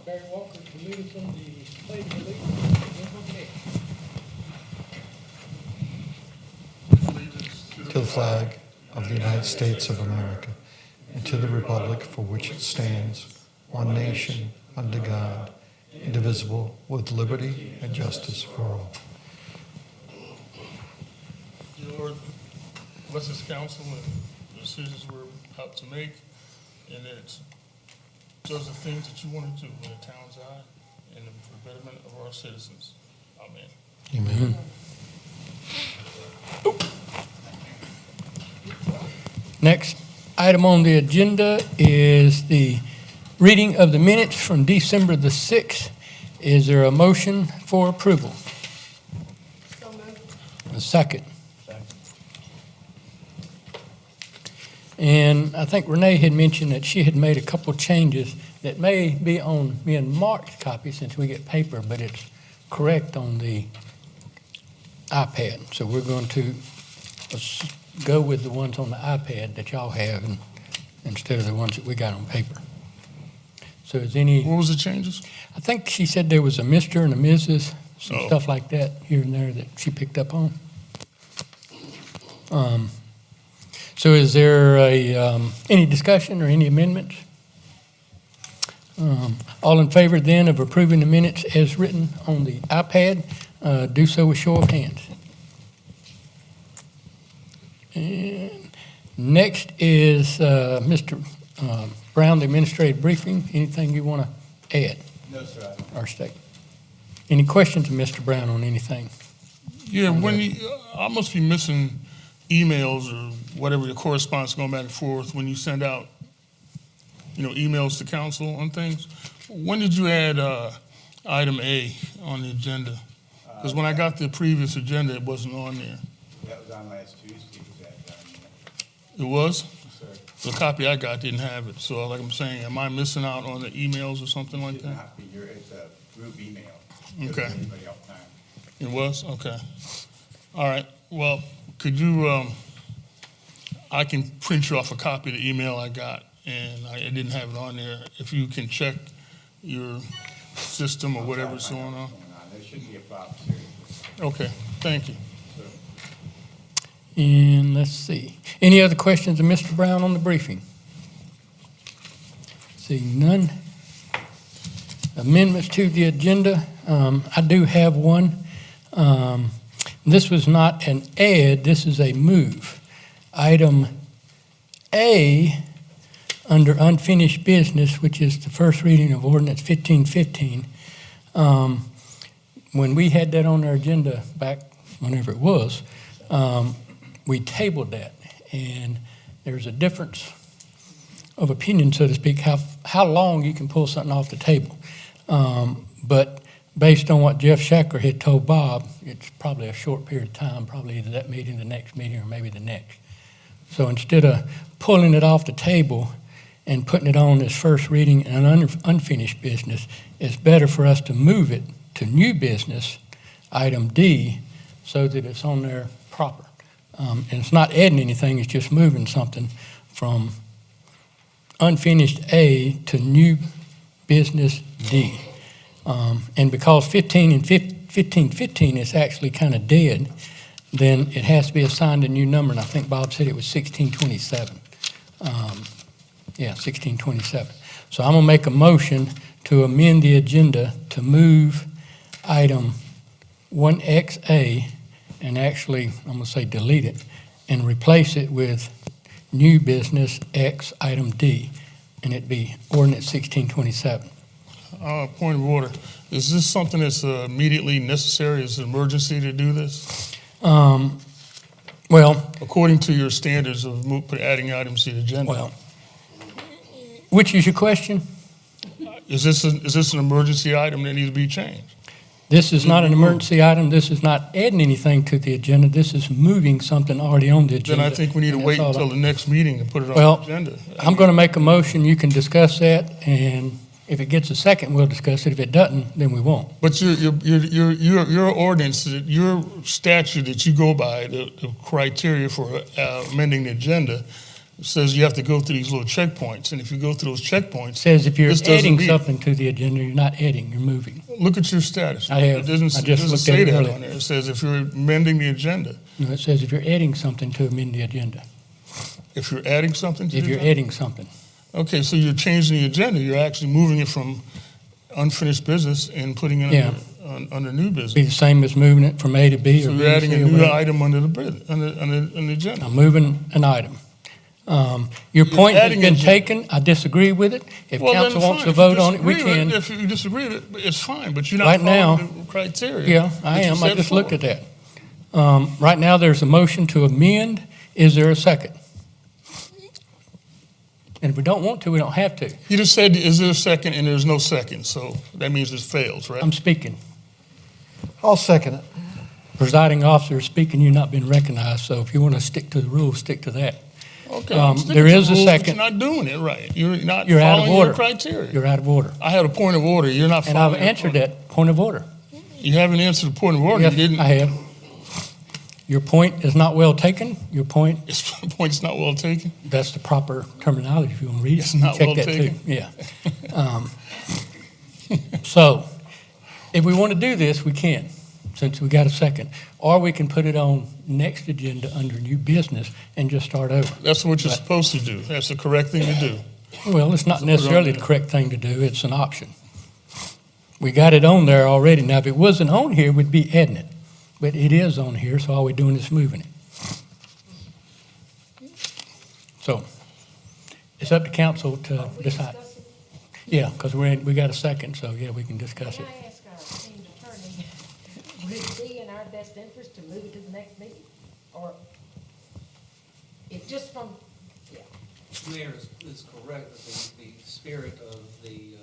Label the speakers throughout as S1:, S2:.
S1: Barry Walker to lead us on the pledge of allegiance.
S2: To the flag of the United States of America, and to the republic for which it stands, one nation, under God, indivisible, with liberty and justice for all.
S3: Lord, bless this council and the decisions we're about to make, and it does the things that you want to do in the town's eye and for the betterment of our citizens. Amen.
S2: Amen.
S1: Next item on the agenda is the reading of the minutes from December the 6th. Is there a motion for approval?
S4: So moved.
S1: A second. And I think Renee had mentioned that she had made a couple changes that may be on me and Mark's copy since we get paper, but it's correct on the iPad. So we're going to go with the ones on the iPad that y'all have instead of the ones that we got on paper. So is any...
S3: What was the changes?
S1: I think she said there was a Mr. and a Mrs., some
S3: Oh.
S1: stuff like that here and there that she picked up on. So is there any discussion or any amendments? All in favor then of approving the minutes as written on the iPad, do so with show of hands. And next is Mr. Brown, the administrative briefing. Anything you want to add?
S5: No, sir.
S1: Or state? Any questions of Mr. Brown on anything?
S3: Yeah, I must be missing emails or whatever, your correspondence going back and forth when you send out, emails to council on things. When did you add item A on the agenda? Because when I got the previous agenda, it wasn't on there.
S5: That was on last Tuesday.
S3: It was?
S5: Sir.
S3: The copy I got didn't have it. So like I'm saying, am I missing out on the emails or something like
S5: Should
S3: that?
S5: not be here. It's a group email.
S3: Okay.
S5: Doesn't anybody else time.
S3: It was? Okay. All right. Well, could you, I can print you off a copy of the email I got, and I didn't have it on there. If you can check your system or whatever's going on.
S5: There shouldn't be a problem, sir.
S3: Okay, thank you.
S1: And let's see. Any other questions of Mr. Brown on the briefing? Seeing none. Amendments to the agenda. I do have one. This was not an add, this is a move. Item A, under unfinished business, which is the first reading of ordinance 1515. When we had that on our agenda back whenever it was, we tabled that, and there's a difference of opinion, so to speak, how long you can pull something off the table. But based on what Jeff Shacker had told Bob, it's probably a short period of time, probably either that meeting, the next meeting, or maybe the next. So instead of pulling it off the table and putting it on as first reading and unfinished business, it's better for us to move it to new business, item D, so that it's on there proper. And it's not adding anything, it's just moving something from unfinished A to new business D. And because 1515 is actually kind of dead, then it has to be assigned a new number, and I think Bob said it was 1627. 1627. So I'm gonna make a motion to amend the agenda to move item 1XA, and actually, I'm gonna say delete it, and replace it with new business X item D, and it'd be ordinance 1627.
S3: Point of order. Is this something that's immediately necessary? Is it an emergency to do this?
S1: Well,
S3: According to your standards of adding items to the agenda.
S1: Which is your question?
S3: Is this an emergency item that needs to be changed?
S1: This is not an emergency item. This is not adding anything to the agenda. This is moving something already on the agenda.
S3: Then I think we need to
S1: and
S3: wait
S1: that's all
S3: until the next meeting to put it on
S1: Well,
S3: the agenda.
S1: I'm going to make a motion. You can discuss that, and if it gets a second, we'll discuss it. If it doesn't, then we won't.
S3: But your ordinance, your statute that you go by, the criteria for amending the agenda, It says you have to go through these little checkpoints, and if you go through those checkpoints,
S1: Says if you're
S3: this doesn't
S1: adding
S3: read-
S1: something to the agenda, you're not adding, you're moving.
S3: Look at your status.
S1: I have.
S3: It doesn't,
S1: I
S3: it
S1: just
S3: doesn't
S1: looked at
S3: say
S1: it
S3: that
S1: earlier.
S3: on there. It says if you're amending the agenda.
S1: No, it says if you're adding something to amend the agenda,
S3: If you're adding something to
S1: if
S3: the
S1: you're
S3: agenda?
S1: adding something.
S3: Okay, so you're changing the agenda. You're actually moving it from unfinished business and putting it
S1: Yeah.
S3: under new
S1: Be
S3: business.
S1: the same as moving it from A to B
S3: So
S1: or B
S3: you're
S1: to
S3: adding
S1: C
S3: a
S1: or
S3: new
S1: whatever.
S3: item under the agenda.
S1: I'm moving an item. Your point has
S3: adding
S1: been
S3: a-
S1: taken. I disagree with it. If
S3: Well, then
S1: council wants
S3: fine.
S1: to
S3: If you
S1: vote on it, we
S3: disagree with
S1: can.
S3: If you disagree with it, it's fine, but you're
S1: Right
S3: not
S1: now-
S3: following the criteria.
S1: Yeah, I
S3: that you
S1: am. I
S3: set
S1: just looked
S3: forth.
S1: at that. Right now, there's a motion to amend. Is there a second? And if we don't want to, we don't have to.
S3: You just said, is there a second, and there's no second, so that means it fails, right?
S1: I'm speaking.
S2: I'll second it.
S1: Presiding officer is speaking, you're not being recognized, so if you want to stick to the rules, stick to that.
S3: Okay, I'm sticking
S1: there
S3: to
S1: is
S3: the
S1: a
S3: rules, but
S1: second.
S3: You're not doing it right. You're not
S1: You're out of
S3: following
S1: order.
S3: your criteria.
S1: You're out of order.
S3: I had a point of order. You're not
S1: And I've
S3: following. your
S1: answered
S3: point.
S1: that point of order.
S3: You haven't answered the point of order.
S1: Yes,
S3: You didn't.
S1: I have. Your point is not well taken. Your point,
S3: This point's not well taken.
S1: that's the proper terminology if you want to read it.
S3: It's not
S1: Check
S3: well
S1: that too.
S3: taken?
S1: Yeah. So, if we want to do this, we can, since we got a second. Or we can put it on next agenda under new business and just start over.
S3: That's what you're
S1: Right.
S3: supposed to do. That's the correct thing to do.
S1: Well, it's not
S3: So put it on
S1: necessarily the
S3: there.
S1: correct thing to do. It's an option. We got it on there already. Now, if it wasn't on here, we'd be adding it. But it is on here, so all we're doing is moving it. So, it's up to council to
S4: Are we
S1: decide.
S4: discussing?
S1: Yeah, because we got a second, so yeah, we can discuss
S4: Can
S1: it.
S4: I ask our esteemed attorney, would it be in our best interest to move it to the next meeting? Or it just from, yeah,
S6: Mayor is correct that the spirit of the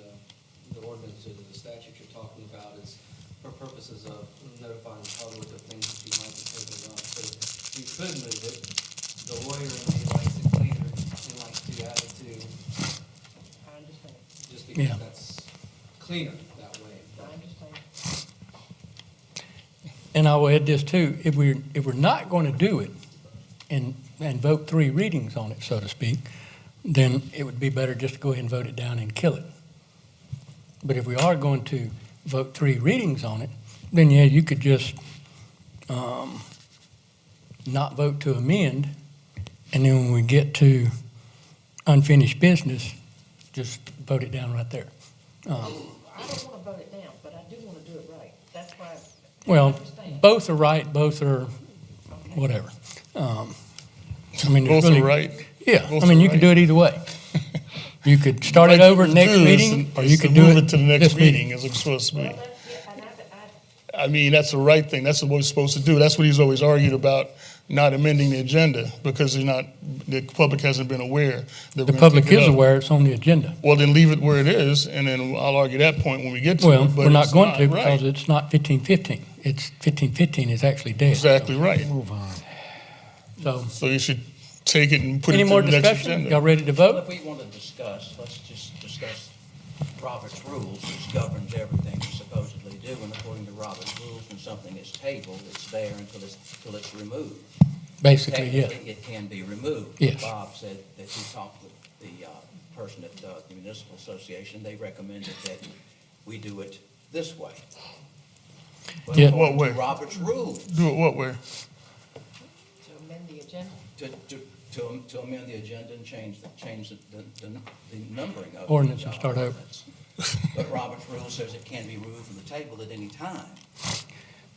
S6: ordinance or the statute you're talking about is for purposes of notifying the public of things that you might be taking up. So you could move it. The lawyer in me likes it cleaner and likes to add it to,
S4: I understand,
S6: just
S1: Yeah.
S6: because that's cleaner that way.
S4: I understand.
S1: And I will add this too, if we're not going to do it and vote 3 readings on it, so to speak, then it would be better just to go ahead and vote it down and kill it. But if we are going to vote 3 readings on it, then yeah, you could just not vote to amend, and then when we get to unfinished business, just vote it down right there.
S4: I don't want to vote it down, but I do want to do it right. That's why. I
S1: Well,
S4: understand.
S1: both are right, both are whatever. I mean, there's
S3: Both
S1: really,
S3: are right.
S1: yeah,
S3: Both
S1: I mean,
S3: are
S1: you could
S3: right.
S1: do it either way. You could start it
S3: Right
S1: over
S3: thing
S1: next
S3: to do is
S1: meeting,
S3: to-
S1: or
S3: is
S1: you
S3: to
S1: could do
S3: move
S1: it
S3: to the next
S1: this
S3: meeting,
S1: meeting.
S3: as it's supposed to be.
S4: Well, that's, yeah, and I,
S3: I mean, that's the right thing. That's what we're supposed to do. That's what he's always argued about, not amending the agenda, because the public hasn't been aware. that we're
S1: The
S3: gonna
S1: public
S3: take it
S1: is
S3: up.
S1: aware it's on the agenda.
S3: Well, then leave it where it is, and then I'll argue that point when we get to
S1: Well,
S3: it. but
S1: we're not
S3: it's
S1: going to
S3: right.
S1: because it's not 1515. It's 1515 is actually dead.
S3: Exactly right.
S2: Move on.
S1: So,
S3: So you should take it and put
S1: any
S3: it
S1: more
S3: to the next
S1: discussion?
S3: agenda.
S1: Y'all ready to
S7: Well,
S1: vote?
S7: if we want to discuss, let's just discuss Robert's rules, which governs everything we supposedly do. And according to Robert's rules, when something is tabled, it's there until it's removed.
S1: Basically, yes.
S7: Technically, it can be removed.
S1: Yes.
S7: Bob said that he talked with the person at the municipal association. They recommended that we do it this way. But
S1: Yeah.
S7: according
S3: What
S7: to
S3: way?
S7: Robert's rules,
S3: Do it what way?
S4: to amend the agenda.
S7: to amend the agenda and change the numbering of.
S1: Ordinance
S7: the,
S1: and start over.
S7: ordinance. But Robert's rule says it can be removed from the table at any time.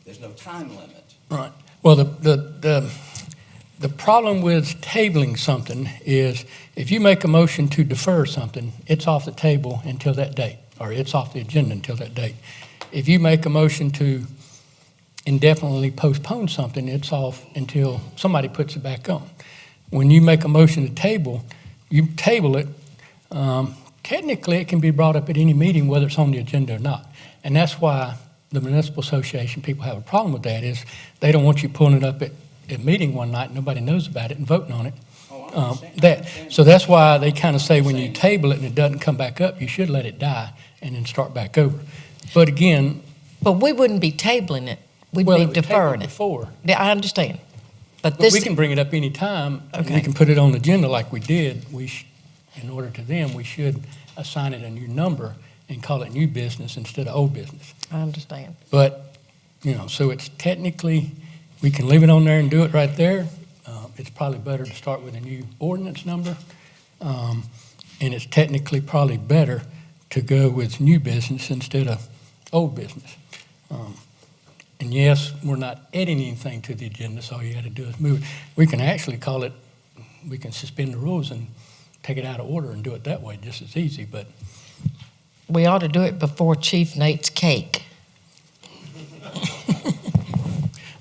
S7: There's no time limit.
S1: Right. Well, the problem with tabling something is if you make a motion to defer something, it's off the table until that date, or it's off the agenda until that date. If you make a motion to indefinitely postpone something, it's off until somebody puts it back on. When you make a motion to table, you table it. Technically, it can be brought up at any meeting, whether it's on the agenda or not. And that's why the municipal association, people have a problem with that, is they don't want you pulling it up at a meeting one night, nobody knows about it, and voting on it.
S7: Oh, I understand. I
S1: That,
S7: understand.
S1: so that's why they kind of say when you table it and it doesn't come back up, you should let it die and then start back over. But again,
S8: But we wouldn't be tabling it. We'd
S1: well,
S8: be
S1: it was tabled
S8: deferring it.
S1: before.
S8: Yeah, I understand. But
S1: But we
S8: this,
S1: can bring it up anytime, and we
S8: Okay.
S1: can put it on the agenda like we did. In order to them, we should assign it a new number and call it new business instead of old business.
S8: I understand.
S1: But, so it's technically, we can leave it on there and do it right there. It's probably better to start with a new ordinance number. And it's technically probably better to go with new business instead of old business. And yes, we're not adding anything to the agenda, so all you got to do is move it. We can actually call it, we can suspend the rules and take it out of order and do it that way, just as easy, but
S8: We ought to do it before Chief Nate's cake.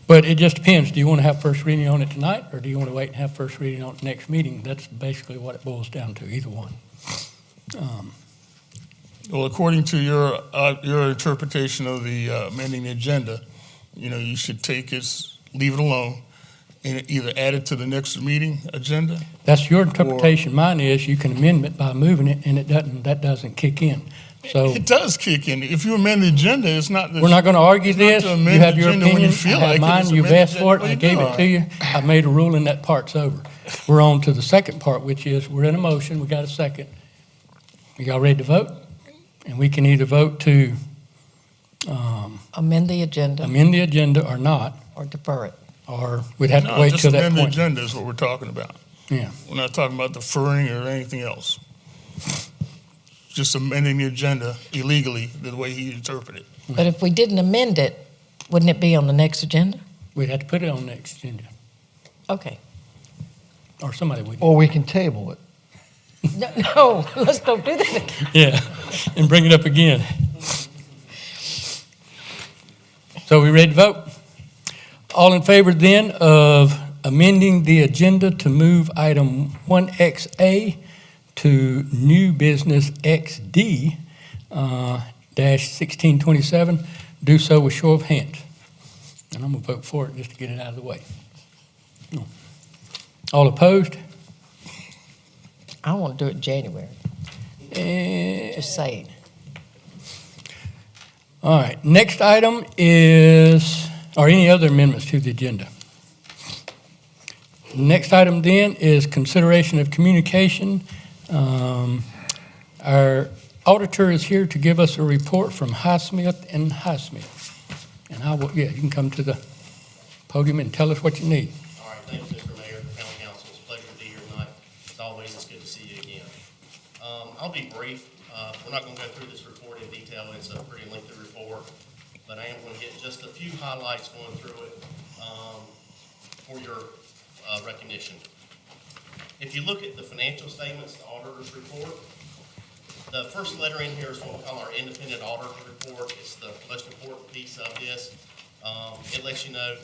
S1: But it just depends. Do you want to have first reading on it tonight, or do you want to wait and have first reading on it next meeting? That's basically what it boils down to, either one.
S3: Well, according to your interpretation of the amending the agenda, you should take it, leave it alone, and either add it to the next meeting agenda.
S1: That's your interpretation. Mine is you can amend it by moving it, and that doesn't kick in. So
S3: It does kick in. If you amend the agenda, it's not.
S1: we're not going to argue
S3: it's not
S1: this.
S3: to
S1: You
S3: amend
S1: have
S3: the
S1: your
S3: agenda when you
S1: opinion.
S3: feel
S1: I have
S3: like it.
S1: mine.
S3: It's
S1: You've
S3: amend the
S1: asked for it.
S3: agenda
S1: I
S3: when
S1: gave
S3: you
S1: it to you. I made a ruling. That part's over. We're on to the second part, which is we're in a motion. We got a second. Y'all ready to vote? And we can either vote to
S8: Amend the agenda
S1: amend the agenda or not,
S8: or defer it.
S1: or we'd have to
S3: No,
S1: wait
S3: just
S1: till that
S3: amend the
S1: point.
S3: agenda is what we're talking about.
S1: Yeah.
S3: We're not talking about deferring or anything else. Just amending the agenda illegally, the way he interpreted it.
S8: But if we didn't amend it, wouldn't it be on the next agenda?
S1: We'd have to put it on next agenda,
S8: Okay.
S1: or somebody would.
S2: Or we can table it.
S8: No, let's don't do that.
S1: Yeah, and bring it up again. So we ready to vote? All in favor then of amending the agenda to move item 1XA to new business XD dash 1627, do so with show of hands. And I'm going to vote for it just to get it out of the way. All opposed?
S8: I want to do it in January,
S1: And
S8: just saying.
S1: all right, next item is, or any other amendments to the agenda? Next item then is consideration of communication. Our auditor is here to give us a report from Highsmith and Highsmith. And you can come to the podium and tell us what you need.
S9: All right, thank you, Mr. Mayor, County Council. It's a pleasure to be here tonight. As always, it's good to see you again. I'll be brief. We're not going to go through this report in detail. It's a pretty lengthy report, but I am going to hit just a few highlights going through it for your recognition. If you look at the financial statements, the auditor's report, the first letter in here is what we call our independent auditor report. It's the most important piece of this. It lets you know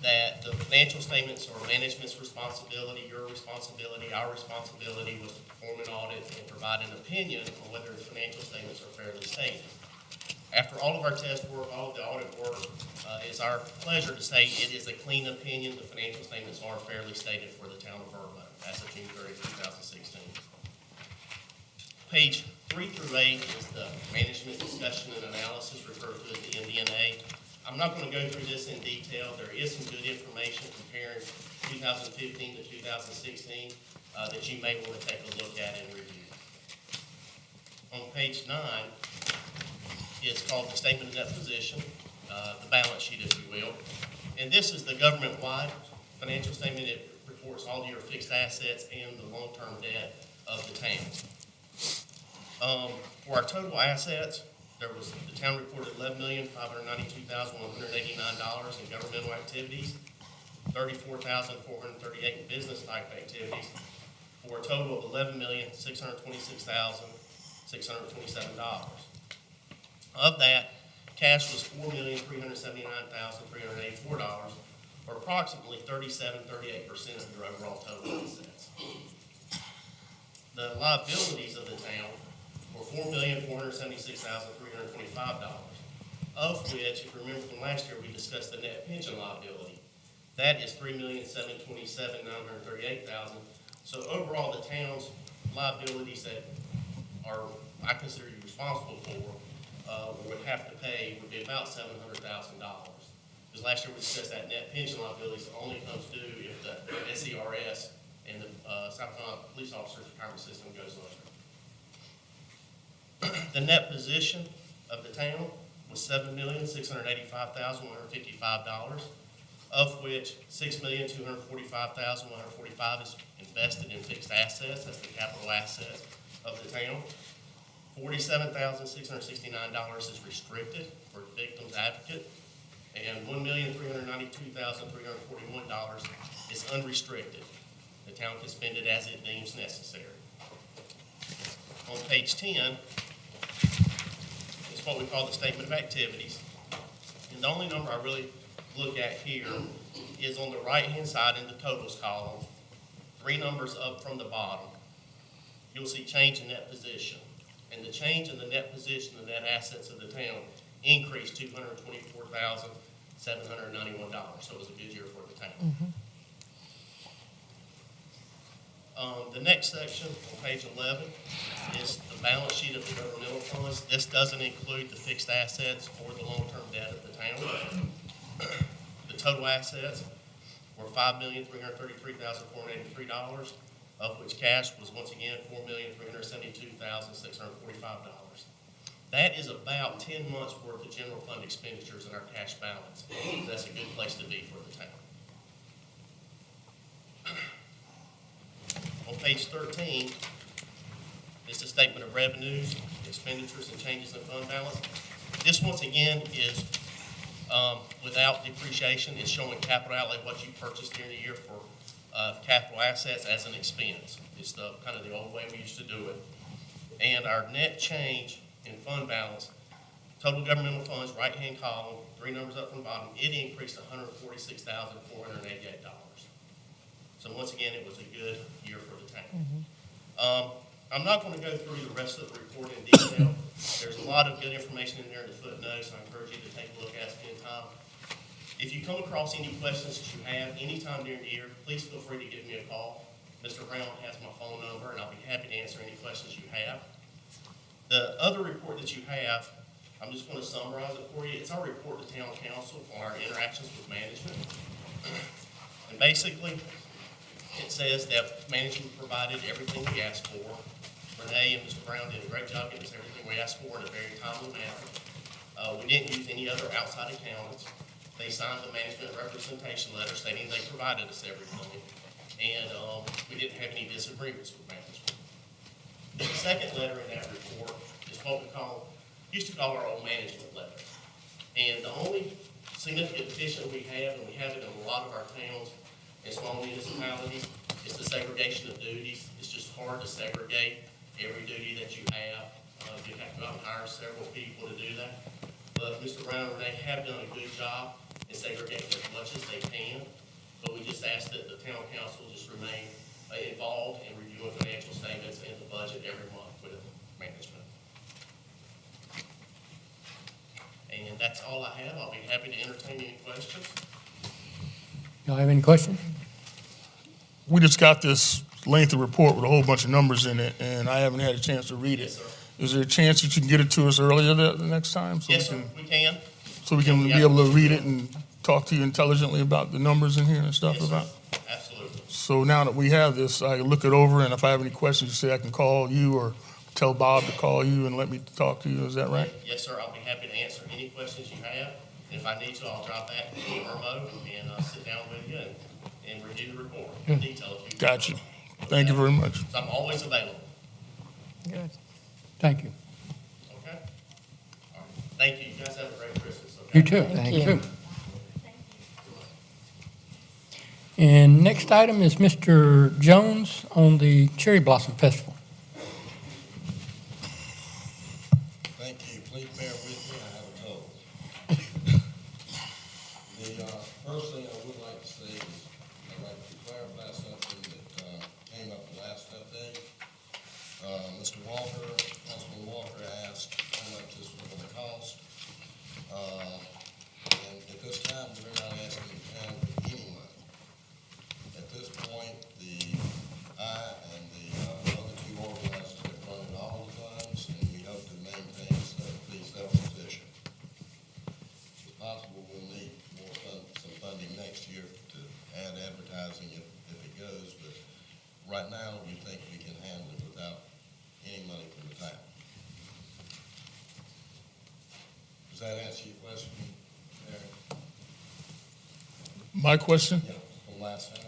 S9: that the financial statements are management's responsibility, your responsibility, our responsibility was to perform an audit and provide an opinion on whether the financial statements are fairly stated. After all of our test work, all of the audit work, it's our pleasure to say it is a clean opinion. The financial statements are fairly stated for the town of Irmo as of June 30, 2016. Page 3 through 8 is the management discussion and analysis referred to as the MD&A. I'm not going to go through this in detail. There is some good information comparing 2015 to 2016 that you may want to take a look at and review. On page 9, it's called the statement of net position, the balance sheet, if you will. And this is the government-wide financial statement. It reports all your fixed assets and the long-term debt of the town. For our total assets, the town reported $11,592,189 in governmental activities, $34,438 in business type activities, for a total of $11,626,627. Of that, cash was $4,379,384, or approximately 38% of your overall total assets. The liabilities of the town were $4,476,325, of which, if you remember from last year, we discussed the net pension liability. That is $3,727,938,000. So overall, the town's liabilities that I consider you responsible for would have to pay would be about $700,000. Because last year we discussed that net pension liability only comes due if the SERS and the South Carolina Police Officers Retirement System goes under. The net position of the town was $7,685,155, of which $6,245,145 is invested in fixed assets. That's the capital assets of the town. $47,669 is restricted for victims advocate, and $1,392,341 is unrestricted. The town can spend it as it deems necessary. On page 10 is what we call the statement of activities. And the only number I really look at here is on the right-hand side in the totals column, 3 numbers up from the bottom. You'll see change in net position. And the change in the net position, the net assets of the town, increased $224,791. So it was a good year for the town. The next section on page 11 is the balance sheet of the governmental funds. This doesn't include the fixed assets or the long-term debt of the town. The total assets were $5,333,483, of which cash was once again $4,372,645. That is about 10 months worth of general fund expenditures in our cash balance. That's a good place to be for the town. On page 13 is the statement of revenues, expenditures, and changes in fund balance. This once again is without depreciation. It's showing capital outlay, what you purchased during the year for capital assets as an expense. It's the kind of the old way we used to do it. And our net change in fund balance, total governmental funds, right-hand column, 3 numbers up from the bottom, it increased to $146,488. So once again, it was a good year for the town. I'm not going to go through the rest of the report in detail. There's a lot of good information in there in the footnotes. I encourage you to take a look at it in time. If you come across any questions that you have anytime during the year, please feel free to give me a call. Mr. Brown has my phone number, and I'll be happy to answer any questions you have. The other report that you have, I'm just going to summarize it for you. It's our report to town council on our interactions with management. And basically, it says that management provided everything we asked for. Renee and Mr. Brown did a great job getting us everything we asked for in a very timely manner. We didn't use any other outside accountants. They signed the management representation letter stating they provided us everything. And we didn't have any disagreements with management. The second letter in that report is what we used to call our old management letter. And the only significant deficiency we have, and we have it in a lot of our towns and small municipalities, is the segregation of duties. It's just hard to segregate every duty that you have. You have to go out and hire several people to do that. But Mr. Brown and Renee have done a good job in segregating as much as they can. But we just ask that the town council just remain involved in reviewing financial statements and the budget every month with management. And that's all I have. I'll be happy to entertain any questions.
S1: Y'all have any questions?
S3: We just got this lengthy report with a whole bunch of numbers in it, and I haven't had a chance to read it.
S9: Yes, sir.
S3: Is there a chance that you can get it to us earlier the next time?
S9: Yes, sir, we can.
S3: So we can be able to read it and talk to you intelligently about the numbers in here and stuff
S9: Yes, sir.
S3: about?
S9: Absolutely.
S3: So now that we have this, I can look it over, and if I have any questions, you say I can call you or tell Bob to call you and let me talk to you. Is that right?
S9: Yes, sir. I'll be happy to answer any questions you have. And if I need to, I'll drop back to Irmo and sit down with you and review the report in detail. If you
S3: Gotcha. Thank you very much.
S9: So I'm always available.
S8: Good.
S1: Thank you.
S9: Okay? All right. Thank you. You guys have a great Christmas. Okay?
S1: You too.
S8: Thank
S1: You
S8: you.
S1: too. And next item is Mr. Jones on the Cherry Blossom Festival.
S10: Thank you. Please bear with me. I have a cold. The first thing I would like to say is I'd like to clarify something that came up the last update. Mr. Walker, Councilman Walker asked how much this was going to cost. And at this time, we're not asking the town for any money. At this point, I and the other 2 organizers have funded all the funds, and we hope to maintain the self-position. It's possible we'll need more funds right now, we think we can handle it without any money from the town. Does that answer your question, Eric?
S3: My question,
S10: Yeah, from last time?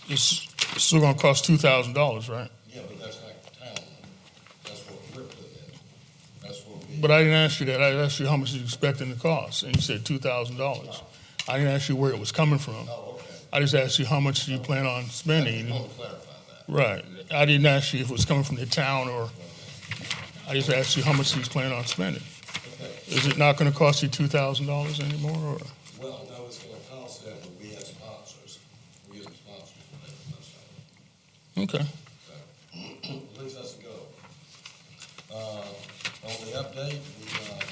S3: it's still gonna cost $2,000, right?
S10: Yeah, but that's not the town money. That's what we're putting in. That's what we.
S3: But I didn't ask you that. I asked you how much you expecting to cost, and you said $2,000. I didn't ask you where it was coming from.
S10: Oh, okay.
S3: I just asked you how much you plan on spending.
S10: I want to clarify that.
S3: Right. I didn't ask you if it was coming from the town or, I just asked you how much he's planning on spending.
S10: Okay.
S3: Is it not gonna cost you $2,000 anymore, or?
S10: Well, no, it's going to cost that, but we have sponsors. We get sponsors for that.
S3: Okay.
S10: So, at least that's a go. On the update, we have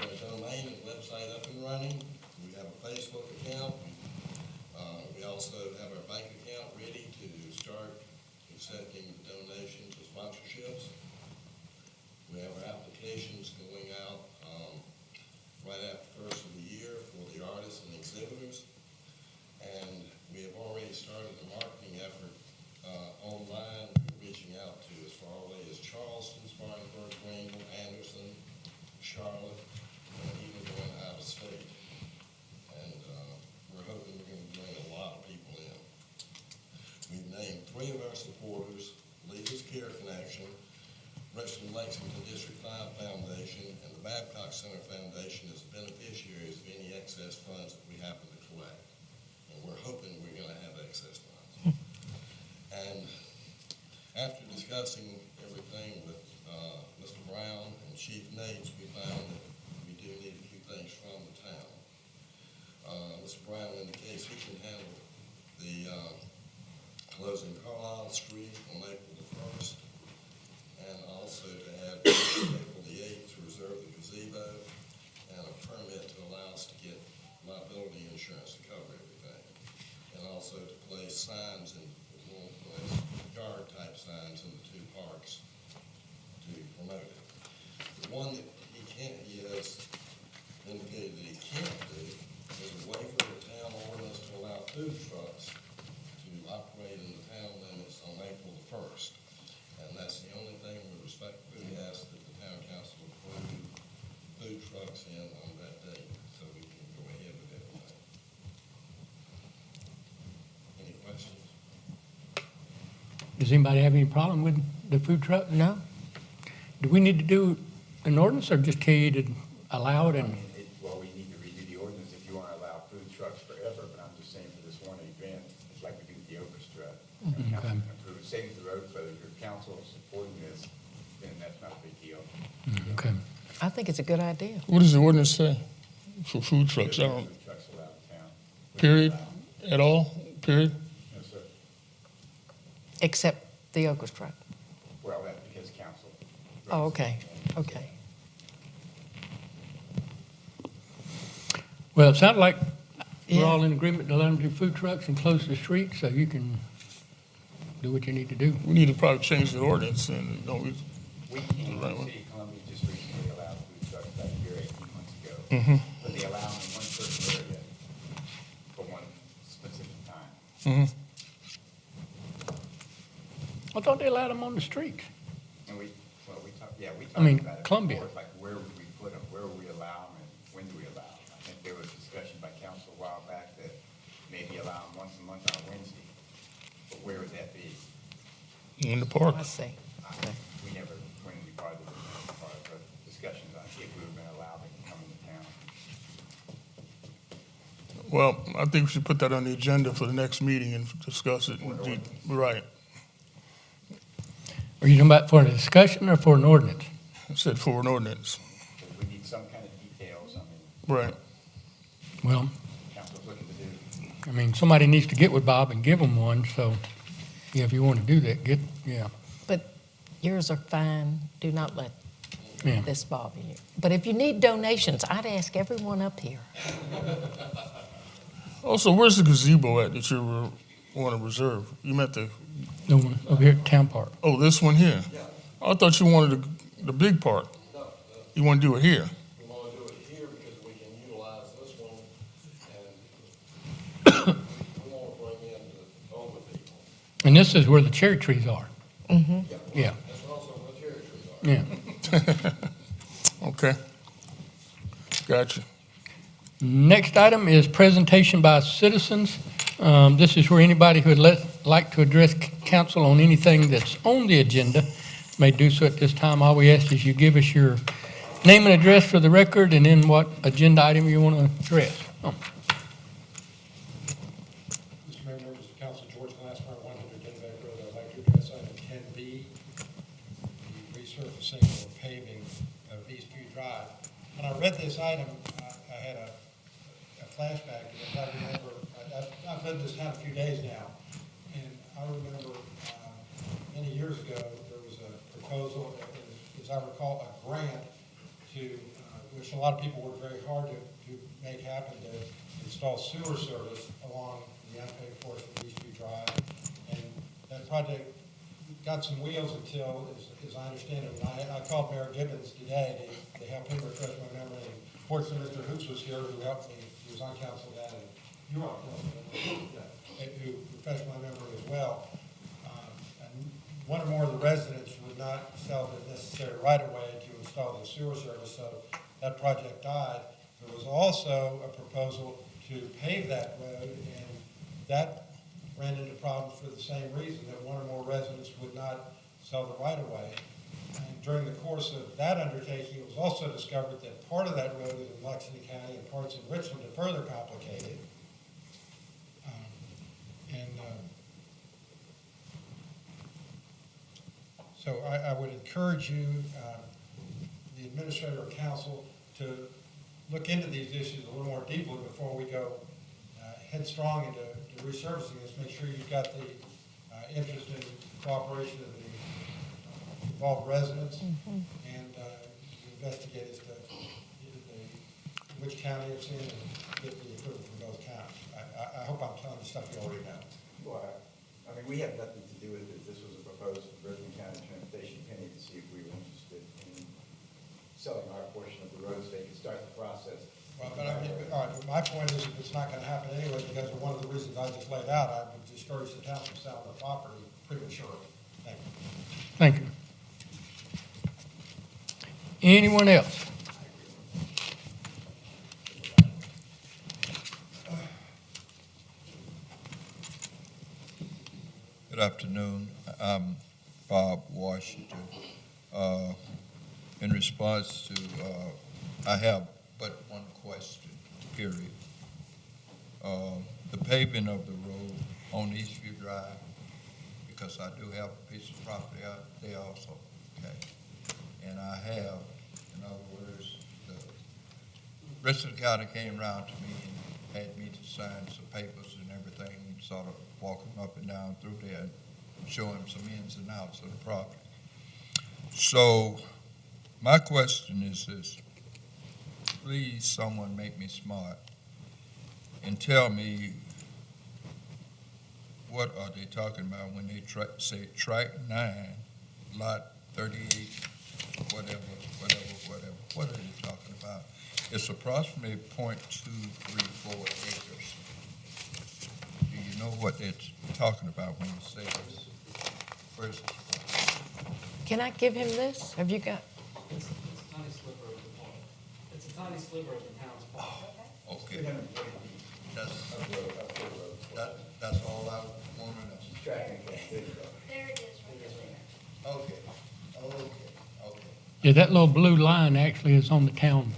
S10: a domain and website up and running. We have a Facebook account. We also have our bank account ready to start accepting donations and sponsorships. We have our applications going out right after the first of the year for the artists and exhibitors. And we have already started the marketing effort online, reaching out to as far away as Charleston, Spartanburg, Greenville, Anderson, Charlotte, and even going out of state. And we're hoping we're going to bring a lot of people in. We've named 3 of our supporters: Leaders Care Connection, Richland Lexington District 5 Foundation, and the Babcock Center Foundation as beneficiaries of any excess funds that we happen to collect. And we're hoping we're going to have excess funds. And after discussing everything with Mr. Brown and Chief Nates, we found that we do need a few things from the town. Mr. Brown indicates he can handle the closing Carlisle Street on April the 1st, and also to add April the 8th to reserve the gazebo, and a permit to allow us to get liability insurance to cover everything. And also to place signs in, we'll place yard-type signs in the 2 parks to promote it. The one that he has indicated that he can't do is a waiver of the town ordinance to allow food trucks to operate in the town limits on April the 1st. And that's the only thing we respectfully ask that the town council approve food trucks in on that date, so we can go ahead with everything. Any questions?
S1: Does anybody have any problem with the food truck?
S8: No?
S1: Do we need to do an ordinance or just tell you to allow it
S5: I
S1: and?
S5: mean, well, we need to redo the ordinance if you want to allow food trucks forever, but I'm just saying for this one event, it's like we do with the orchestra.
S1: Mhm,
S5: Council
S1: okay.
S5: can approve it. Same with the road closure. Council supporting this, then that's not a big deal.
S1: Okay.
S8: I think it's a good idea.
S3: What does the ordinance say for food trucks? I don't,
S5: Food trucks allowed in town.
S3: period, at all, period?
S5: No, sir.
S8: Except the orchestra.
S5: Well, that's because council.
S8: Oh, okay, okay.
S1: Well, it sounds like we're
S8: Yeah.
S1: all in agreement to let them do food trucks and close the street so you can do what you need to do.
S3: We need to probably change the ordinance, and don't we?
S5: We, the
S3: Right one.
S5: city of Columbia just recently allowed food trucks about a year, 18 months ago.
S3: Mhm.
S5: But they allow them in one certain area for one specific time.
S3: Mhm.
S1: I thought they allowed them on the street.
S5: And we, well, we talked, yeah, we talked
S1: I mean,
S5: about it.
S1: Columbia.
S5: before, Like, where would we put them, where would we allow them, and when do we allow them? I think there was discussion by council a while back that maybe allow them once a month on Wednesday. But where would that be?
S3: In the park.
S8: I see. Okay.
S5: We never, when we part of the discussions on if we were gonna allow them to come into town.
S3: Well, I think we should put that on the agenda for the next meeting and discuss it. Right.
S1: Are you talking about for a discussion or for an ordinance?
S3: I said for an ordinance.
S5: Because we need some kind of details, I mean,
S3: Right.
S1: Well,
S5: council's looking to do.
S1: I mean, somebody needs to get with Bob and give him one, so, yeah, if you want to do that, yeah.
S8: But yours are fine. Do not let
S1: Yeah.
S8: this bother you. But if you need donations, I'd ask everyone up here.
S3: Also, where's the gazebo at that you want to reserve? You meant the,
S1: The one over here at Town Park.
S3: oh, this one here? I thought you wanted the big part.
S10: No,
S3: You want to do it here?
S10: we want to do it here because we can utilize this one, and we want to bring in the older
S1: And this is where the cherry trees are. Yeah,
S10: That's also where cherry trees are.
S1: yeah.
S3: Okay. Gotcha.
S1: Next item is presentation by citizens. This is where anybody who would like to address council on anything that's on the agenda may do so at this time. All we ask is you give us your name and address for the record, and then what agenda item you want to address. Oh,
S11: Mr. Mayor, members of council, George Glassmeyer, 100 Denbeck Road. I'd like to address item 10B, the resurfacing or paving of Eastview Drive. When I read this item, I had a flashback, because I remember, I've lived this town a few days now, and I remember many years ago, there was a proposal, as I recall, a grant to, which a lot of people worked very hard to make happen, to install sewer service along the unpaved portion of Eastview Drive. And that project got some wheels until, as I understand it, and I called Mayor Gibbons today to help him refresh my memory. And fortunately, Mr. Hoops was here, who helped me. He was on council then, and you were on council then, who refreshed my memory as well. And one or more of the residents would not sell the necessary right-of-way to install the sewer service, so that project died. There was also a proposal to pave that road, and that ran into problems for the same reason, that one or more residents would not sell the right-of-way. And during the course of that undertaking, it was also discovered that part of that road is in Lexington County and parts in Richland to further complicate it. So I would encourage you, the administrator or council, to look into these issues a little more deeply before we go headstrong into resurfacing this. Make sure you've got the interest and cooperation of the involved residents, and investigate as to which county it's in and get the approval from both counties. I hope I'm telling you stuff you already know.
S5: Well, I mean, we have nothing to do with it. This was a proposal from Richland County Transportation Penny to see if we were interested in selling our portion of the road so they could start the process.
S11: Well, but I mean, all right, but my point is, if it's not gonna happen anyway, because of one of the reasons I just laid out, I would discourage the town from selling the property prematurely. Thank you.
S1: thank you. Anyone else?
S12: Good afternoon. I'm Bob Washington. In response to, I have but one question, period. The paving of the road on Eastview Drive, because I do have a piece of property out there also, okay? And I have, in other words, the Richland County came around to me and had me to sign some papers and everything, sort of walking up and down through there and showing some ins and outs of the property. So my question is this: please, someone make me smart and tell me, what are they talking about when they say track 9, lot 38, whatever. What are they talking about? It's approximately 0.234 acres. Do you know what they're talking about when you say this? Where's this from?
S8: Can I give him this? Have you got?
S6: It's a tiny sliver of the park. It's a tiny sliver of the town's park.
S12: Okay,
S5: 340 feet
S12: that's,
S5: of road.
S12: that's all I want to know.
S5: Tracking, there you go.
S13: There it is, right there.
S12: Okay.
S1: Yeah, that little blue line actually is on the town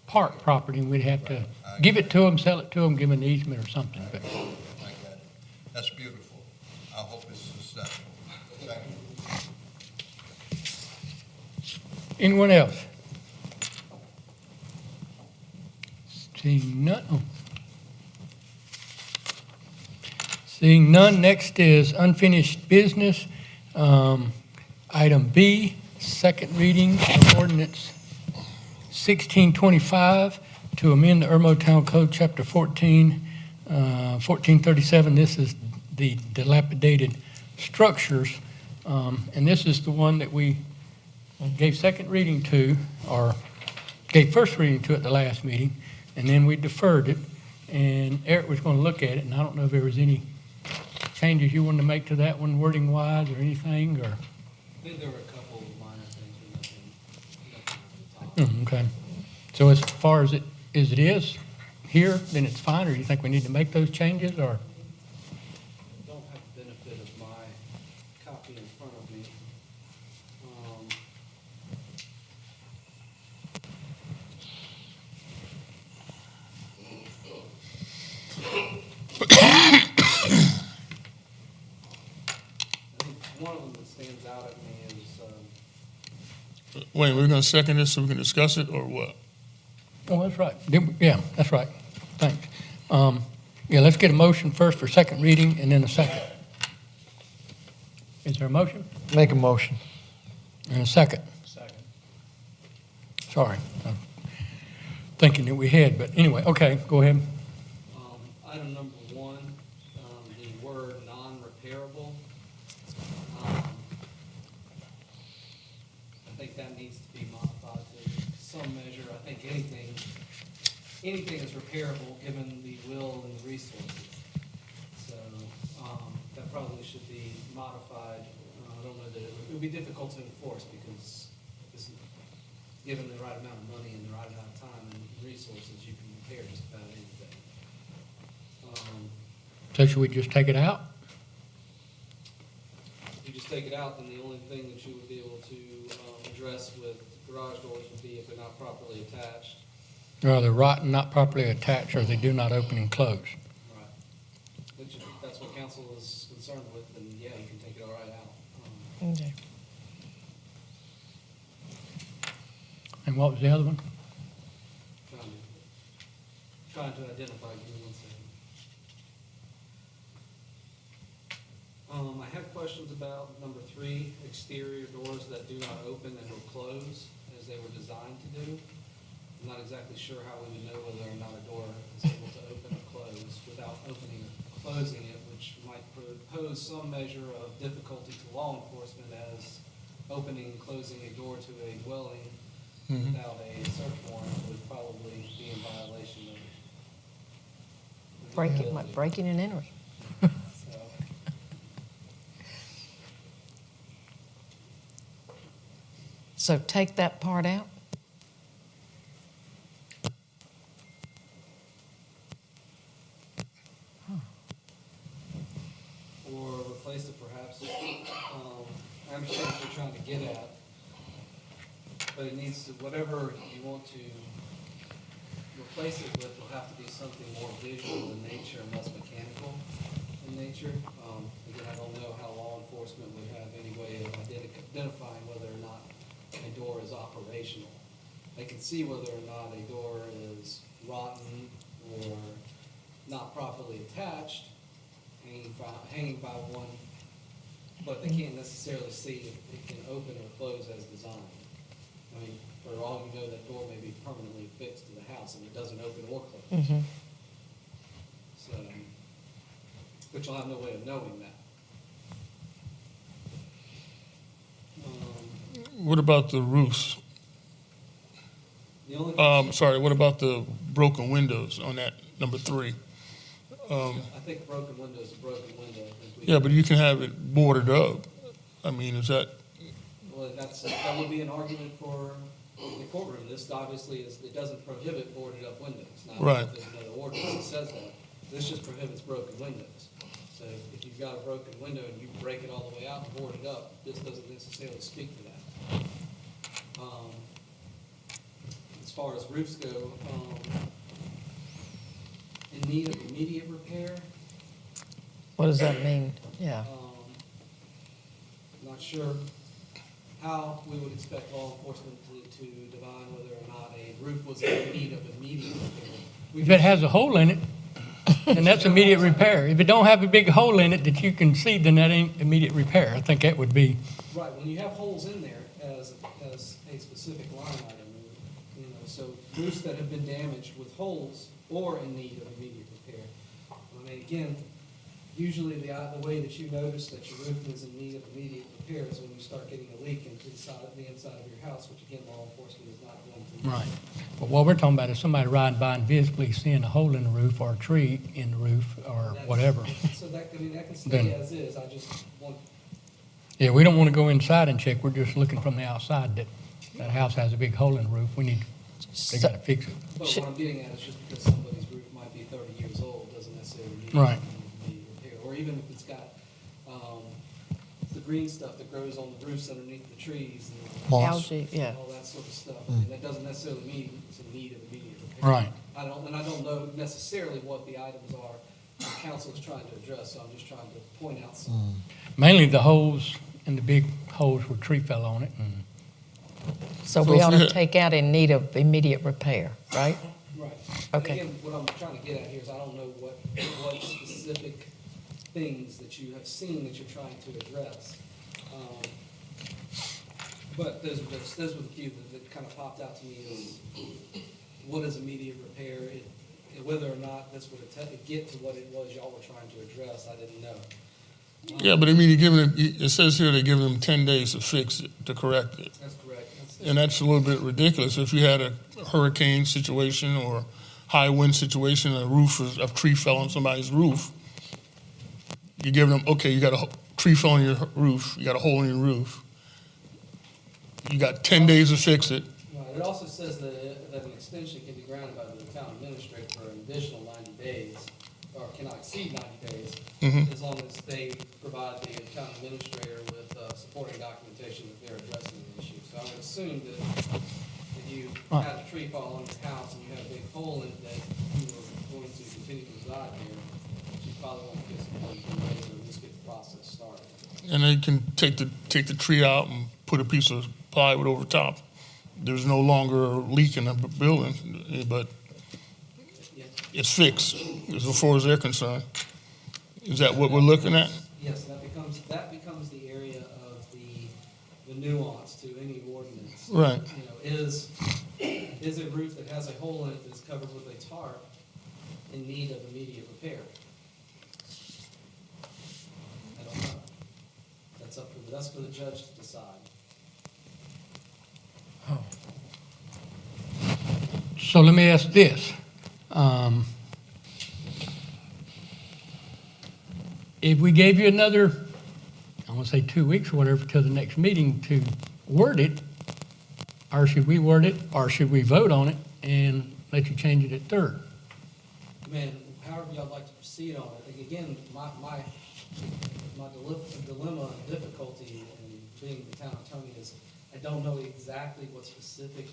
S1: park property, and we'd have to give it to them, sell it to them, give them an easement or something, but.
S12: I got it. That's beautiful. I hope it's successful. Thank you.
S1: Anyone else? Seeing none. Oh. Seeing none, next is unfinished business. Item B, second reading of ordinance 1625 to amend the Irmo Town Code, Chapter 14, 1437. This is the dilapidated structures, and this is the one that we gave second reading to, or gave first reading to at the last meeting, and then we deferred it, and Eric was going to look at it, and I don't know if there was any changes you wanted to make to that one wording wise or anything, or?
S6: I think there were a couple of minor things, but nothing over the top.
S1: Okay. So as far as it is here, then it's fine, or do you think we need to make those changes, or?
S6: I don't have the benefit of my copy in front of me. I think one of them that stands out at me is,
S3: Wait, we're gonna second this so we can discuss it, or what?
S1: Oh, that's right. Yeah, that's right. Thanks. Yeah, let's get a motion first for second reading and then a second. Is there a motion?
S2: Make a motion.
S1: And a second?
S7: Second.
S1: Sorry. I'm thinking that we had, but anyway, okay, go ahead.
S6: item number one, the word non-repairable. I think that needs to be modified to some measure. I think anything is repairable given the will and the resources. So, that probably should be modified. I don't know that it would be difficult to enforce because this is, given the right amount of money and the right amount of time and resources, you can repair just about anything.
S1: So should we just take it out?
S6: If you just take it out, then the only thing that you would be able to address with garage doors would be if they're not properly attached.
S1: Or they're rotten, not properly attached, or they do not open and close?
S6: Right. Which, if that's what council is concerned with, then yeah, you can take it all right out.
S8: Okay.
S1: And what was the other one?
S6: Trying to identify, give me 1 second. I have questions about number 3, exterior doors that do not open and will close as they were designed to do. I'm not exactly sure how we would know whether or not a door is able to open or close without opening or closing it, which might pose some measure of difficulty to law enforcement, as opening and closing a door to a dwelling without a search warrant would probably be in violation of
S8: Breaking and entering.
S6: So,
S8: So take that part out?
S6: or replace it perhaps. I understand what you're trying to get at, but it needs to, whatever you want to replace it with will have to be something more visual in nature and less mechanical in nature. Again, I don't know how law enforcement would have any way of identifying whether or not a door is operational. They can see whether or not a door is rotten or not properly attached, hanging by one, but they can't necessarily see if it can open or close as designed. I mean, for all you know, that door may be permanently fixed to the house and it doesn't open or close.
S8: Mm-hmm.
S6: So, but you'll have no way of knowing that.
S3: What about the roofs?
S6: The only
S3: Sorry, what about the broken windows on that number 3?
S6: I think broken window is a broken window. I think we-
S3: Yeah, but you can have it boarded up. I mean, is that,
S6: Well, that would be an argument for the courtroom. This obviously it doesn't prohibit boarded up windows. Now,
S3: Right.
S6: if there's another ordinance that says that. This just prohibits broken windows. So if you've got a broken window and you break it all the way out and board it up, this doesn't necessarily speak to that. As far as roofs go, in need of immediate repair,
S8: What does that mean? Yeah.
S6: not sure how we would expect law enforcement to divine whether or not a roof was in need of immediate repair.
S1: If it has a hole in it, then that's immediate repair. If it don't have a big hole in it that you can see, then that ain't immediate repair. I think that would be,
S6: Right, when you have holes in there as a specific line item, so roofs that have been damaged with holes or in need of immediate repair. I mean, again, Usually, the way that you notice that your roof is in need of immediate repair is when you start getting a leak into the inside of your house, which again, law enforcement is not going to.
S1: Right. But what we're talking about is somebody riding by and visibly seeing a hole in the roof or a tree in the roof or
S6: That's-
S1: whatever.
S6: So that, I mean, that can
S1: Then-
S6: stay as is, I just want,
S1: Yeah, we don't want to go inside and check. We're just looking from the outside that that house has a big hole in the roof. We need, they got to fix it.
S6: but what I'm getting at is just because somebody's roof might be 30 years old, doesn't necessarily mean
S1: Right.
S6: it needs to be repaired. Or even if it's got, the green stuff that grows on the roofs underneath the trees and
S2: Moss.
S8: Algae, yeah.
S6: all that sort of stuff. I mean, that doesn't necessarily mean it's in need of immediate repair.
S1: Right.
S6: I don't know necessarily what the items are the council is trying to address, so I'm just trying to point out some.
S1: Mainly the holes and the big holes where tree fell on it. And
S8: So
S3: So
S8: we
S3: if
S8: ought
S3: we
S8: to
S3: had-
S8: take out in need of immediate repair, right?
S6: Right. And
S8: Okay.
S6: again, what I'm trying to get at here is I don't know what specific things that you have seen that you're trying to address. But those were the few that kind of popped out to me is what is immediate repair? Whether or not this would get to what it was y'all were trying to address, I didn't know.
S3: Yeah, but I mean, you're giving them, it says here they're giving them 10 days to fix it, to correct it.
S6: That's correct.
S3: And that's a little bit ridiculous. If you had a hurricane situation or high wind situation, a tree fell on somebody's roof, you're giving them, okay, you got a tree fell on your roof, you got a hole in your roof. You got 10 days to fix it.
S6: Right. It also says that an extension can be granted by the town administrator for an additional 90 days, or cannot exceed 90 days, as long as they provide the town administrator with supporting documentation that they're addressing the issue. So I would assume that if you had a tree fall on your house and you had a big hole in it, that you were going to continue to reside there, that you probably won't get some days or at least get the process started.
S3: And they can take the tree out and put a piece of plywood over top. There's no longer a leak in the building, but
S6: Yeah.
S3: it's fixed as far as they're concerned. Is that what we're looking at?
S6: Yes, that becomes the area of the nuance to any ordinance.
S3: Right.
S6: You know, is a roof that has a hole in it that's covered with a tarp in need of immediate repair? I don't know. That's for the judge to decide.
S1: so let me ask this. If we gave you another, I want to say 2 weeks or whatever, till the next meeting to word it, or should we word it, or should we vote on it and let you change it at third?
S6: Man, however y'all like to proceed on it. Like, again, my dilemma and difficulty in being the town attorney is I don't know exactly what specific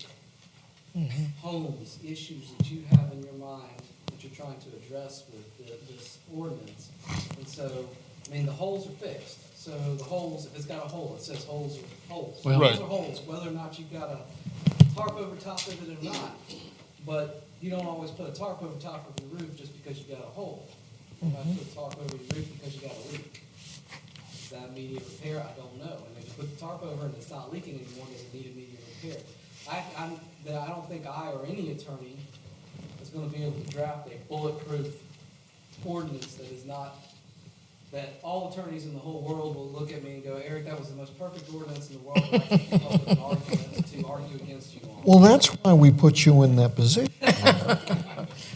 S6: homes, issues that you have in your mind that you're trying to address with this ordinance. And so, I mean, the holes are fixed. So the holes, if it's got a hole, it says holes are holes.
S1: Well-
S3: Right.
S6: Holes are holes, whether or not you've got a tarp over top of it or not. But you don't always put a tarp over top of your roof just because you got a hole. You might put a tarp over your roof because you got a leak. Is that immediate repair? I don't know. And if you put the tarp over and it's not leaking anymore, does it need immediate repair? I don't think I or any attorney is gonna be able to draft a bulletproof ordinance that is not, that all attorneys in the whole world will look at me and go, Eric, that was the most perfect ordinance in the world, and I can come up with an argument to argue against you on.
S2: Well, that's why we put you in that position.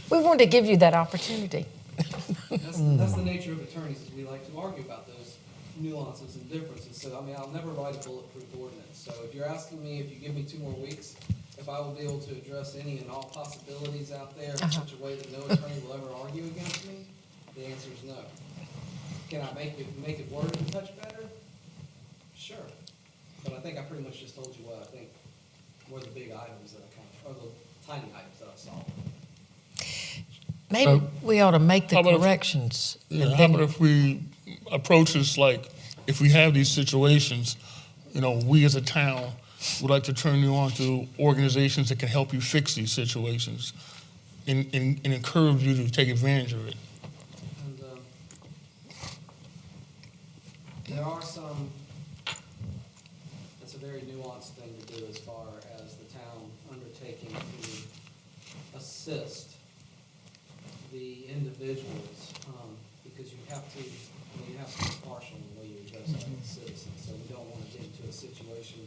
S8: We wanted to give you that opportunity.
S6: That's the nature of attorneys, is we like to argue about those nuances and differences. So, I mean, I'll never write a bulletproof ordinance. So if you're asking me, if you give me 2 more weeks, if I will be able to address any and all possibilities out there in such a way that no attorney will ever argue against me, the answer is no. Can I make it worded a touch better? Sure. But I think I pretty much just told you what I think were the big items that I or the tiny items that I saw.
S8: Maybe we ought to make the
S3: How about if-
S8: corrections.
S3: Yeah,
S8: and
S3: how
S8: then-
S3: about if we approach this like, if we have these situations, we as a town would like to turn you on to organizations that can help you fix these situations and encourage you to take advantage of it.
S6: And there are some, it's a very nuanced thing to do as far as the town undertaking to assist the individuals. because you have to, you have to be partial in the way you address it as citizens. So we don't want to get into a situation,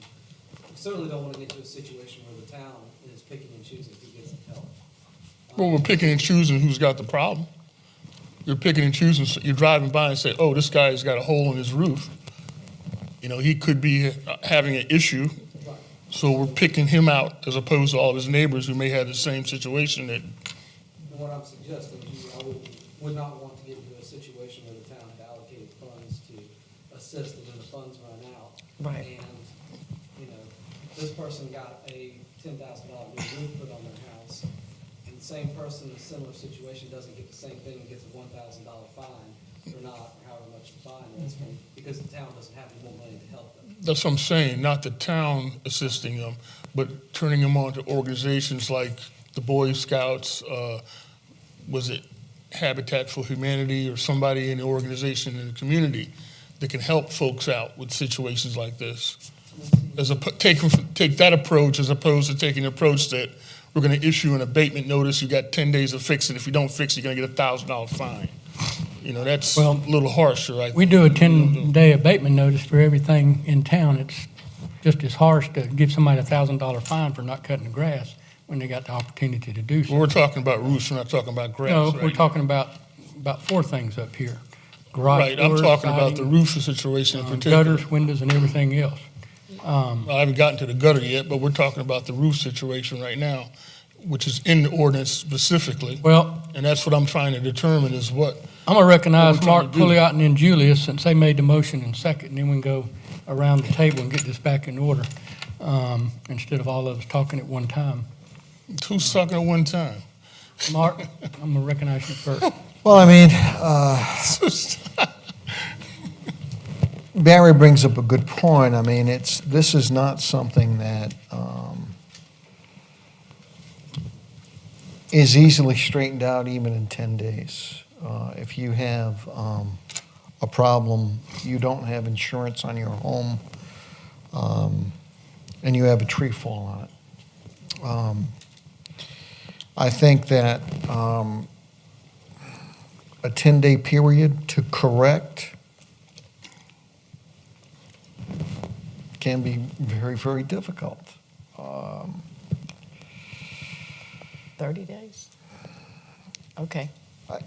S6: we certainly don't want to get into a situation where the town is picking and choosing who gets the help.
S3: Well, we're picking and choosing who's got the problem. You're picking and choosing, so you're driving by and say, oh, this guy's got a hole in his roof. You know, he could be having an issue, so we're picking him out as opposed to all of his neighbors who may have the same situation that,
S6: What I'm suggesting is I would not want to get into a situation where the town had allocated funds to assist and then the funds run out.
S8: Right.
S6: And, you know, this person got a $10,000 new roof put on their house, and the same person in a similar situation doesn't get the same thing and gets a $1,000 fine or not, or however much the fine is, because the town doesn't have any more money to help them.
S3: that's what I'm saying, not the town assisting them, but turning them on to organizations like the Boy Scouts, was it Habitat for Humanity, or somebody in the organization in the community that can help folks out with situations like this. Take that approach as opposed to taking the approach that we're going to issue an abatement notice, you got 10 days to fix it. If you don't fix it, you're going to get a $1,000 fine. You know, that's a little harsher, I think.
S1: We do a 10-day abatement notice for everything in town. It's just as harsh to give somebody a $1,000 fine for not cutting the grass when they got the opportunity to do so.
S3: Well, we're talking about roofs, we're not talking about grass,
S1: No,
S3: right?
S1: we're talking about four things up here. Garage
S3: Right, I'm
S1: doors,
S3: talking about the
S1: siding,
S3: roof situation in particular.
S1: gutters, windows, and everything else.
S3: I haven't gotten to the gutter yet, but we're talking about the roof situation right now, which is in the ordinance specifically.
S1: Well,
S3: And that's what I'm trying to determine is what,
S1: I'm going to recognize
S3: What we're trying
S1: Mark
S3: to do.
S1: Pouliot and then Julius, since they made the motion in second, and then we can go around the table and get this back in order, instead of all of us talking at one time.
S3: who's talking at one time?
S1: Mark, I'm going to recognize you first.
S2: Well, I mean, Barry brings up a good point. I mean, this is not something that is easily straightened out even in 10 days. If you have a problem, you don't have insurance on your home, and you have a tree fall on it. I think that a 10-day period to correct can be very, very difficult.
S8: 30 days? Okay.
S2: I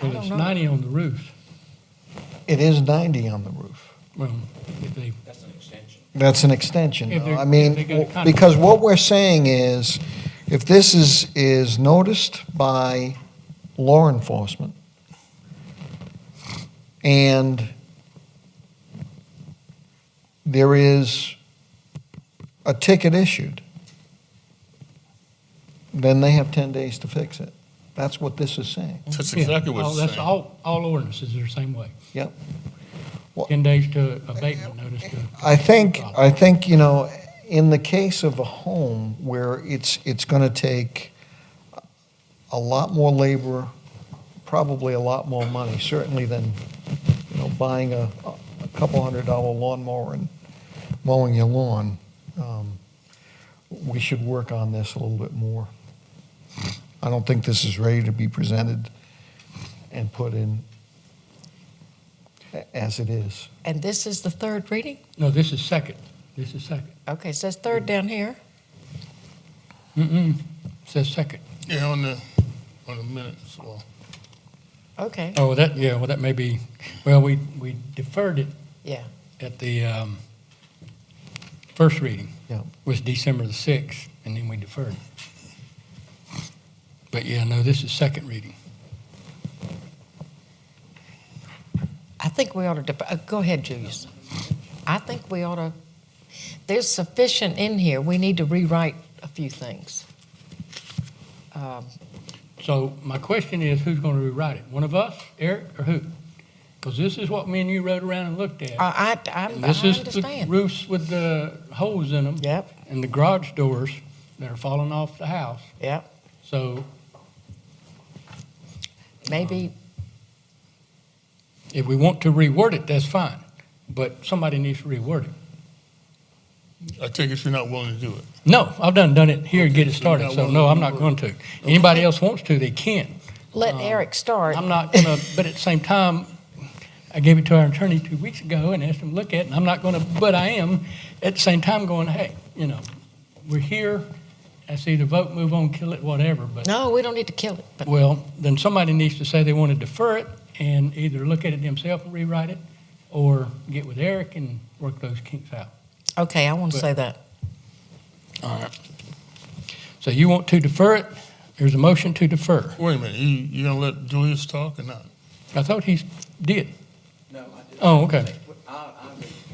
S1: Well, it's 90 on the roofs.
S2: It is 90 on the roof.
S1: Well, if they,
S7: That's an extension.
S2: That's an extension,
S1: If
S2: though.
S1: they-
S2: I mean,
S1: if they got a contract.
S2: because what we're saying is, if this is noticed by law enforcement, and there is a ticket issued, then they have 10 days to fix it. That's what this is saying.
S3: That's
S1: yeah,
S3: exactly what it's
S1: that's
S3: saying.
S1: all ordinances are the same way.
S2: Yep.
S1: 10 days to abatement notice to.
S2: I think, you know, in the case of a home where it's going to take a lot more labor, probably a lot more money, certainly than, you know, buying a couple $100 lawnmower and mowing your lawn, we should work on this a little bit more. I don't think this is ready to be presented and put in as it is.
S8: And this is the third reading?
S1: No, this is second. This is second.
S8: Okay, it says third down here.
S1: Mm-mm, says second.
S3: Yeah, on the minutes, well.
S8: Okay,
S1: Oh, that may be, well, we deferred it
S8: yeah.
S1: at the first reading.
S2: Yeah.
S1: Was December the 6th, and then we deferred it. But yeah, no, this is second reading.
S8: I think we ought to, go ahead, Julius. I think we ought to, there's sufficient in here. We need to rewrite a few things.
S1: So my question is, who's going to rewrite it? One of us, Eric, or who? Because this is what me and you rode around and looked at.
S8: I
S1: And this is the
S8: understand.
S1: roofs with the holes in them.
S8: Yep,
S1: And the garage doors that are falling off the house.
S8: yep.
S1: So
S8: Maybe,
S1: if we want to reword it, that's fine. But somebody needs to reword it.
S3: I take it you're not willing to do it.
S1: No, I've done it here to get it
S3: so
S1: started,
S3: you're not
S1: so
S3: willing
S1: no,
S3: to
S1: I'm not
S3: reword
S1: going to. Anybody else wants to, they can.
S8: Let Eric start.
S1: I'm not gonna, but at the same time, I gave it to our attorney 2 weeks ago and asked him to look at it, and I'm not gonna, but I am at the same time going, hey, we're here. I see the vote, move on, kill it, whatever, but.
S8: No, we don't need to kill it, but
S1: Well, then somebody needs to say they want to defer it and either look at it themselves and rewrite it, or get with Eric and work those kinks out.
S8: okay, I want to
S1: But-
S8: say that.
S1: All right. So you want to defer it? There's a motion to defer.
S3: Wait a minute, you gonna let Julius talk or not?
S1: I thought he did.
S7: No, I didn't.
S1: Oh, okay.
S7: I'll agree with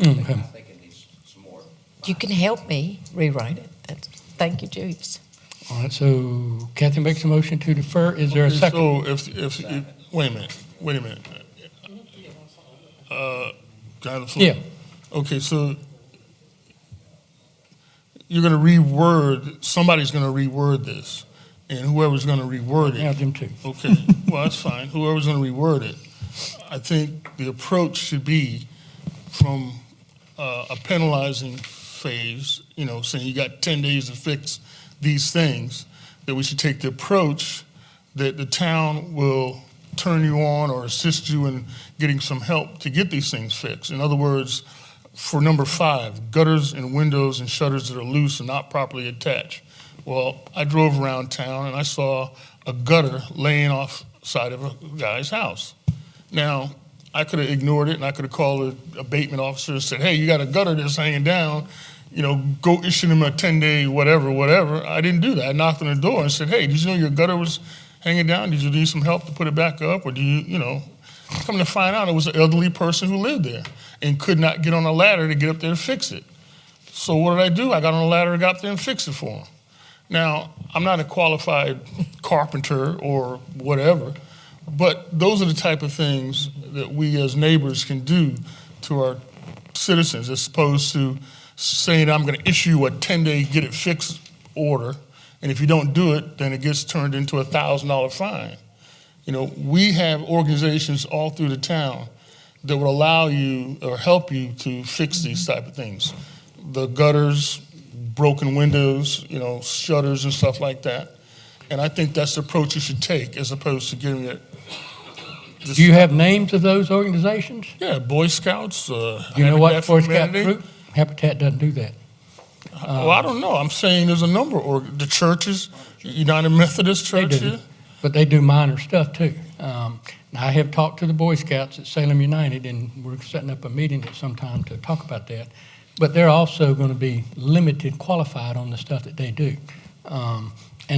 S7: Kathy.
S1: Okay.
S7: I think it needs some more.
S8: You can help me rewrite it. Thank you, Julius.
S1: All right, so Kathy makes a motion to defer. Is there a
S3: Okay,
S1: second?
S3: So if, wait a minute. Can I have the floor?
S1: Yeah.
S3: Okay, so you're gonna reword, somebody's gonna reword this, and whoever's gonna reword it.
S1: Yeah, them too.
S3: Okay, well, that's fine. Whoever's gonna reword it, I think the approach should be from a penalizing phase, saying you got 10 days to fix these things, that we should take the approach that the town will turn you on or assist you in getting some help to get these things fixed. In other words, for number 5, gutters and windows and shutters that are loose and not properly attached. Well, I drove around town and I saw a gutter laying off side of a guy's house. Now, I could have ignored it and I could have called the abatement officer and said, hey, you got a gutter that's hanging down, go issue them a 10-day whatever. I didn't do that. I knocked on the door and said, hey, did you know your gutter was hanging down? Did you need some help to put it back up? Or do you, come to find out it was an elderly person who lived there and could not get on a ladder to get up there to fix it. So what did I do? I got on a ladder and got up there and fixed it for him. Now, I'm not a qualified carpenter or whatever, but those are the type of things that we as neighbors can do to our citizens, as opposed to saying I'm going to issue a 10-day get it fixed order, and if you don't do it, then it gets turned into a $1,000 fine. We have organizations all through the town that will allow you or help you to fix these type of things. The gutters, broken windows, shutters and stuff like that. And I think that's the approach you should take, as opposed to giving it.
S1: Do you have names of those organizations?
S3: Yeah, Boy Scouts.
S1: You know what,
S3: Habitat
S1: Boy
S3: for
S1: Scout
S3: Humanity.
S1: Troop? Habitat doesn't do that.
S3: Well, I don't know. I'm saying there's a number, or the churches, United Methodist Church
S1: They do,
S3: here.
S1: but they do minor stuff too. I have talked to the Boy Scouts at Salem United, and we're setting up a meeting at some time to talk about that. But they're also going to be limited, qualified on the stuff that they do. And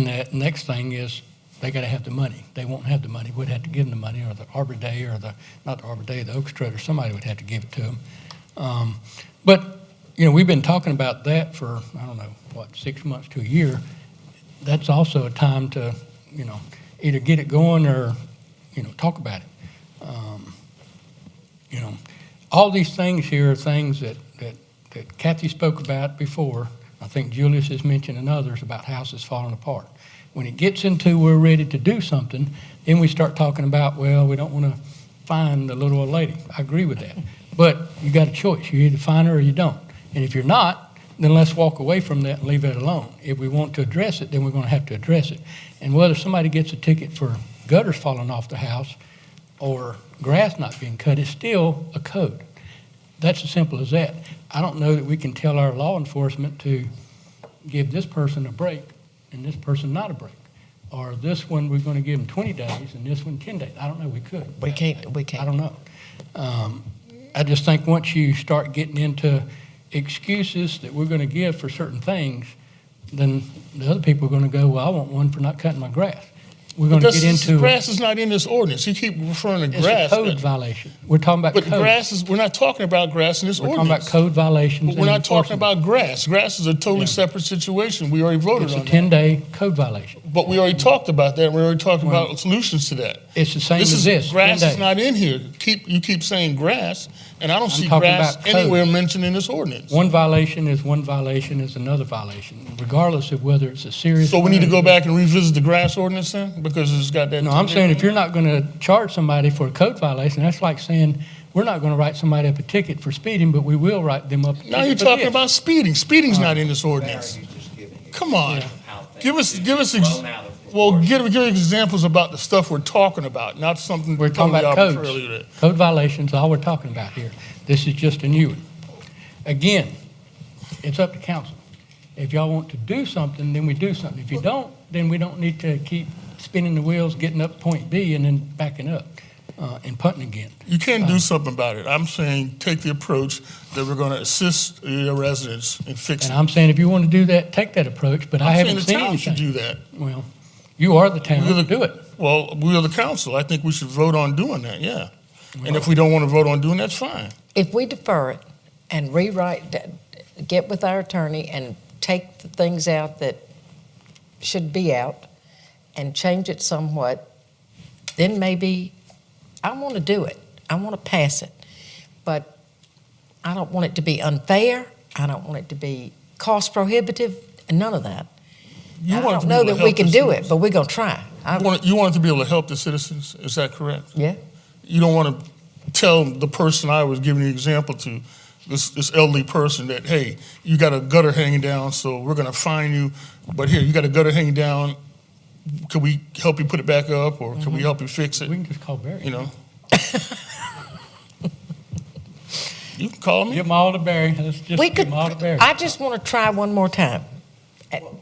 S1: the next thing is they got to have the money. They won't have the money. We'd have to give them the money, or the Arbor Day, or not the Arbor Day, the Oak Strut, or somebody would have to give it to them. But we've been talking about that for, 6 months to a year. That's also a time to, either get it going or, talk about it. All these things here are things that Kathy spoke about before. I think Julius has mentioned and others about houses falling apart. When it gets into we're ready to do something, then we start talking about, well, we don't want to find the little old lady. I agree with that. But you got a choice. You either find her or you don't. And if you're not, then let's walk away from that and leave it alone. If we want to address it, then we're going to have to address it. And whether somebody gets a ticket for gutters falling off the house or grass not being cut, it's still a code. That's as simple as that. I don't know that we can tell our law enforcement to give this person a break and this person not a break. Or this one, we're going to give them 20 days and this one 10 days. I don't know, we could.
S8: We can't.
S1: I don't know. I just think once you start getting into excuses that we're going to give for certain things, then the other people are going to go, well, I want one for not cutting my grass. We're going to get into
S3: grass is not in this ordinance. You keep referring to
S1: it's
S3: grass.
S1: a code violation. We're talking about
S3: But
S1: code.
S3: grass is, we're not talking about grass in this
S1: We're
S3: ordinance.
S1: talking about code violations.
S3: But we're
S1: and
S3: not talking
S1: enforcement.
S3: about grass. Grass is a totally
S1: Yeah.
S3: separate situation. We already voted
S1: It's a
S3: on that.
S1: 10-day code violation.
S3: But we already talked about that. We already talked
S1: Well,
S3: about solutions to that.
S1: It's the same as this.
S3: Grass
S1: 10
S3: is
S1: days.
S3: not in here. You keep saying grass, and I don't see
S1: talking
S3: grass
S1: about code.
S3: anywhere mentioned in this ordinance.
S1: One violation is another violation, regardless of whether it's a serious.
S3: So we need to
S1: one
S3: go
S1: or-
S3: back and revisit the grass ordinance then, because it's got that.
S1: No, I'm saying if you're not going to charge somebody for a code violation, that's like saying we're not going to write somebody up a ticket for speeding, but we will write them up. a
S3: Now you're
S1: ticket for
S3: talking
S1: this.
S3: about speeding. Speeding's not in this ordinance.
S7: Barry, you're just giving it
S3: Come on.
S1: Yeah.
S7: how things
S3: Give us,
S7: should
S3: give
S7: be
S3: us,
S7: thrown out of
S3: Well, give examples about the stuff we're talking about, not something
S1: We're talking
S3: totally
S1: about
S3: arbitrarily.
S1: codes, code violations, all we're talking about here. This is just a new one. Again, it's up to council. If y'all want to do something, then we do something. If you don't, then we don't need to keep spinning the wheels, getting up point B and then backing up and punting again.
S3: You can't do something about it. I'm saying take the approach that we're going to assist your residents in fixing.
S1: And I'm saying if you want to do that, take that approach, but I haven't
S3: I'm
S1: seen
S3: saying the town should
S1: anything.
S3: do that.
S1: Well, you are the town, do it.
S3: Well, we are the council. I think we should vote on doing that, yeah. And if we don't want to vote on doing that, that's fine.
S8: If we defer it and rewrite, get with our attorney and take the things out that should be out and change it somewhat, then maybe, I want to do it. I want to pass it. But I don't want it to be unfair. I don't want it to be cost prohibitive, and none of that. I don't know that we can do it, but we're going to try.
S3: You want it to be able to help the citizens, is that correct?
S8: Yeah.
S3: You don't want to tell the person I was giving the example to, this elderly person, that, hey, you got a gutter hanging down, so we're going to fine you, but here, you got a gutter hanging down, can we help you put it back up, or can we help you fix it?
S1: We can just call Barry.
S3: You know? You can call me.
S1: Give them all to Barry. Let's just
S8: We
S1: give
S8: could,
S1: them all to Barry.
S8: I just want to try one more time.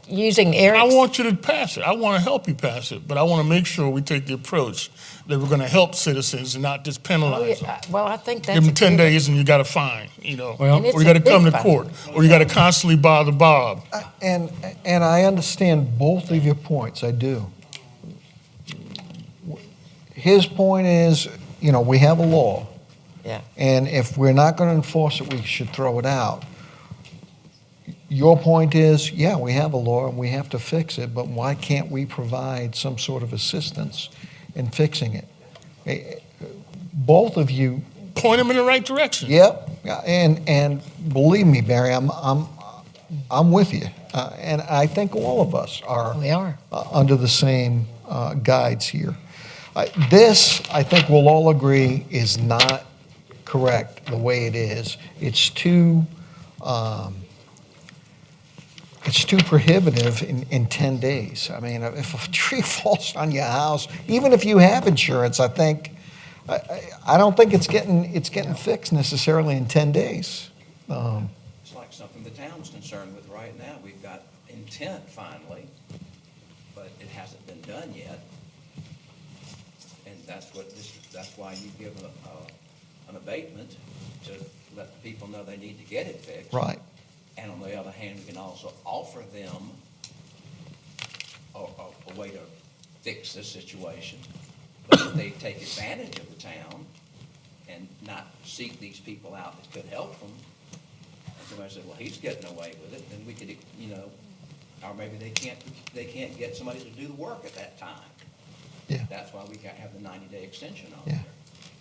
S8: Using
S3: I
S8: Eric's,
S3: want you to pass it. I want to help you pass it, but I want to make sure we take the approach that we're going to help citizens and not just
S8: oh,
S3: penalize them.
S8: yeah, well, I think that's.
S3: Give them
S8: a
S3: 10
S8: good-
S3: days and you got to fine, you know,
S1: Well,
S8: And it's
S3: or you got to
S8: a big
S3: come to
S8: fine.
S3: court, or you got to constantly bother Bob.
S2: And I understand both of your points, I do. His point is, you know, we have a law.
S8: Yeah.
S2: And if we're not going to enforce it, we should throw it out. Your point is, yeah, we have a law and we have to fix it, but why can't we provide some sort of assistance in fixing it? Both of you.
S3: Point them in the right direction.
S2: Yep, and believe me, Barry, I'm with you, and I think all of us are.
S8: We are.
S2: Under the same guides here. This, I think we'll all agree, is not correct the way it is. It's too prohibitive in 10 days. I mean, if a tree falls on your house, even if you have insurance, I don't think it's getting fixed necessarily in 10 days.
S7: It's like something the town's concerned with right now. We've got intent finally, but it hasn't been done yet. And that's why you give an abatement to let the people know they need to get it fixed.
S2: Right.
S7: And on the other hand, we can also offer them a way to fix this situation. But if they take advantage of the town and not seek these people out that could help them, and somebody said, well, he's getting away with it, then we could, or maybe they can't get somebody to do the work at that time.
S2: Yeah.
S7: That's why we got to have the 90-day extension on
S2: Yeah.
S7: there.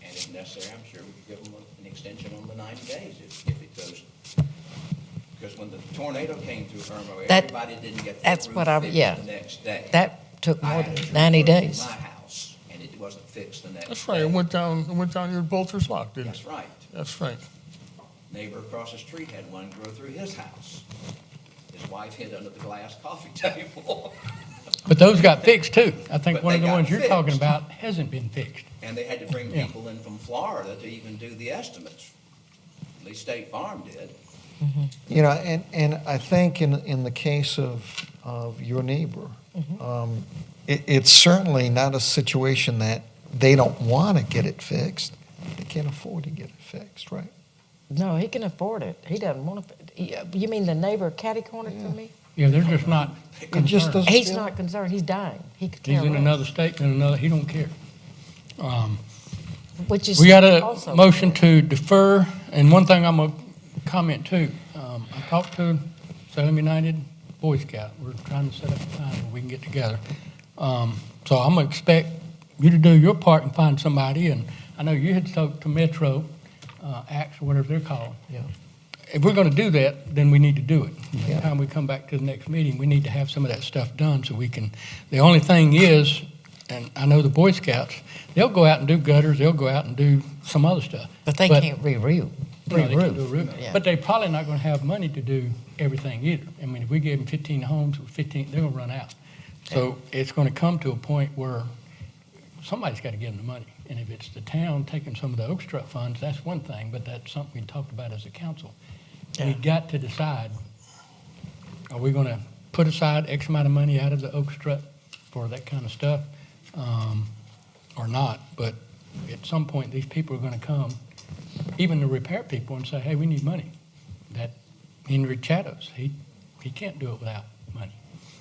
S7: And if necessary, I'm sure we could give them an extension on the 90 days if it goes. Because when the tornado came through Irmo, everybody didn't get their
S8: That's
S7: roof
S8: what
S7: fixed
S8: yeah.
S7: the next day.
S8: That took
S7: I
S8: more
S7: had a
S8: than
S7: tree
S8: 90
S7: burn in
S8: days.
S7: my house, and it wasn't fixed the next day.
S3: That's right. It went down your Bolter's Lock, didn't it?
S7: That's right.
S3: That's right.
S7: Neighbor across the street had one grow through his house. His wife hid under the glass coffee table.
S1: But those got fixed too. I think
S7: But
S1: one of
S7: they
S1: the
S7: got
S1: ones you're talking
S7: fixed.
S1: about hasn't been fixed.
S7: And they had to bring
S1: Yeah.
S7: people in from Florida to even do the estimates. At least State Farm did.
S2: You know, and I think in the case of your neighbor, it's certainly not a situation that they don't want to get it fixed. They can't afford to get it fixed, right?
S8: No, he can afford it. He doesn't want to. You mean the neighbor catty-cornered from me?
S1: Yeah, they're just not
S2: It just
S1: concerned.
S2: doesn't
S8: He's
S2: feel-
S8: not concerned. He's dying. He could
S1: He's
S8: care
S1: in
S8: less.
S1: another state and another, he don't care.
S8: Which is
S1: We got a
S8: also-
S1: motion to defer, and one thing I'm gonna comment too. I talked to Salem United Boy Scout. We're trying to set up a time where we can get together. So I'm gonna expect you to do your part and find somebody, and I know you had talked to Metro, Axe or whatever they're called.
S2: Yeah.
S1: If we're gonna do that, then we need to do it. By
S2: Yeah.
S1: the time we come back to the next meeting, we need to have some of that stuff done so we can, the only thing is, and I know the Boy Scouts, they'll go out and do gutters, they'll go out and do some other stuff.
S8: But they can't re-roof.
S1: You know, they can do a roof.
S8: Yeah.
S1: But they're probably not gonna have money to do everything either. I mean, if we gave them 15 homes with 15, they're gonna run out. So it's gonna come to a point where somebody's gotta give them the money. And if it's the town taking some of the Oak Strut funds, that's one thing, but that's something we talked about as a council. We got to decide, are we gonna put aside X amount of money out of the Oak Strut for that kind of stuff, or not? But at some point, these people are gonna come, even the repair people, and say, hey, we need money. That Henry Chattos, he can't do it without money.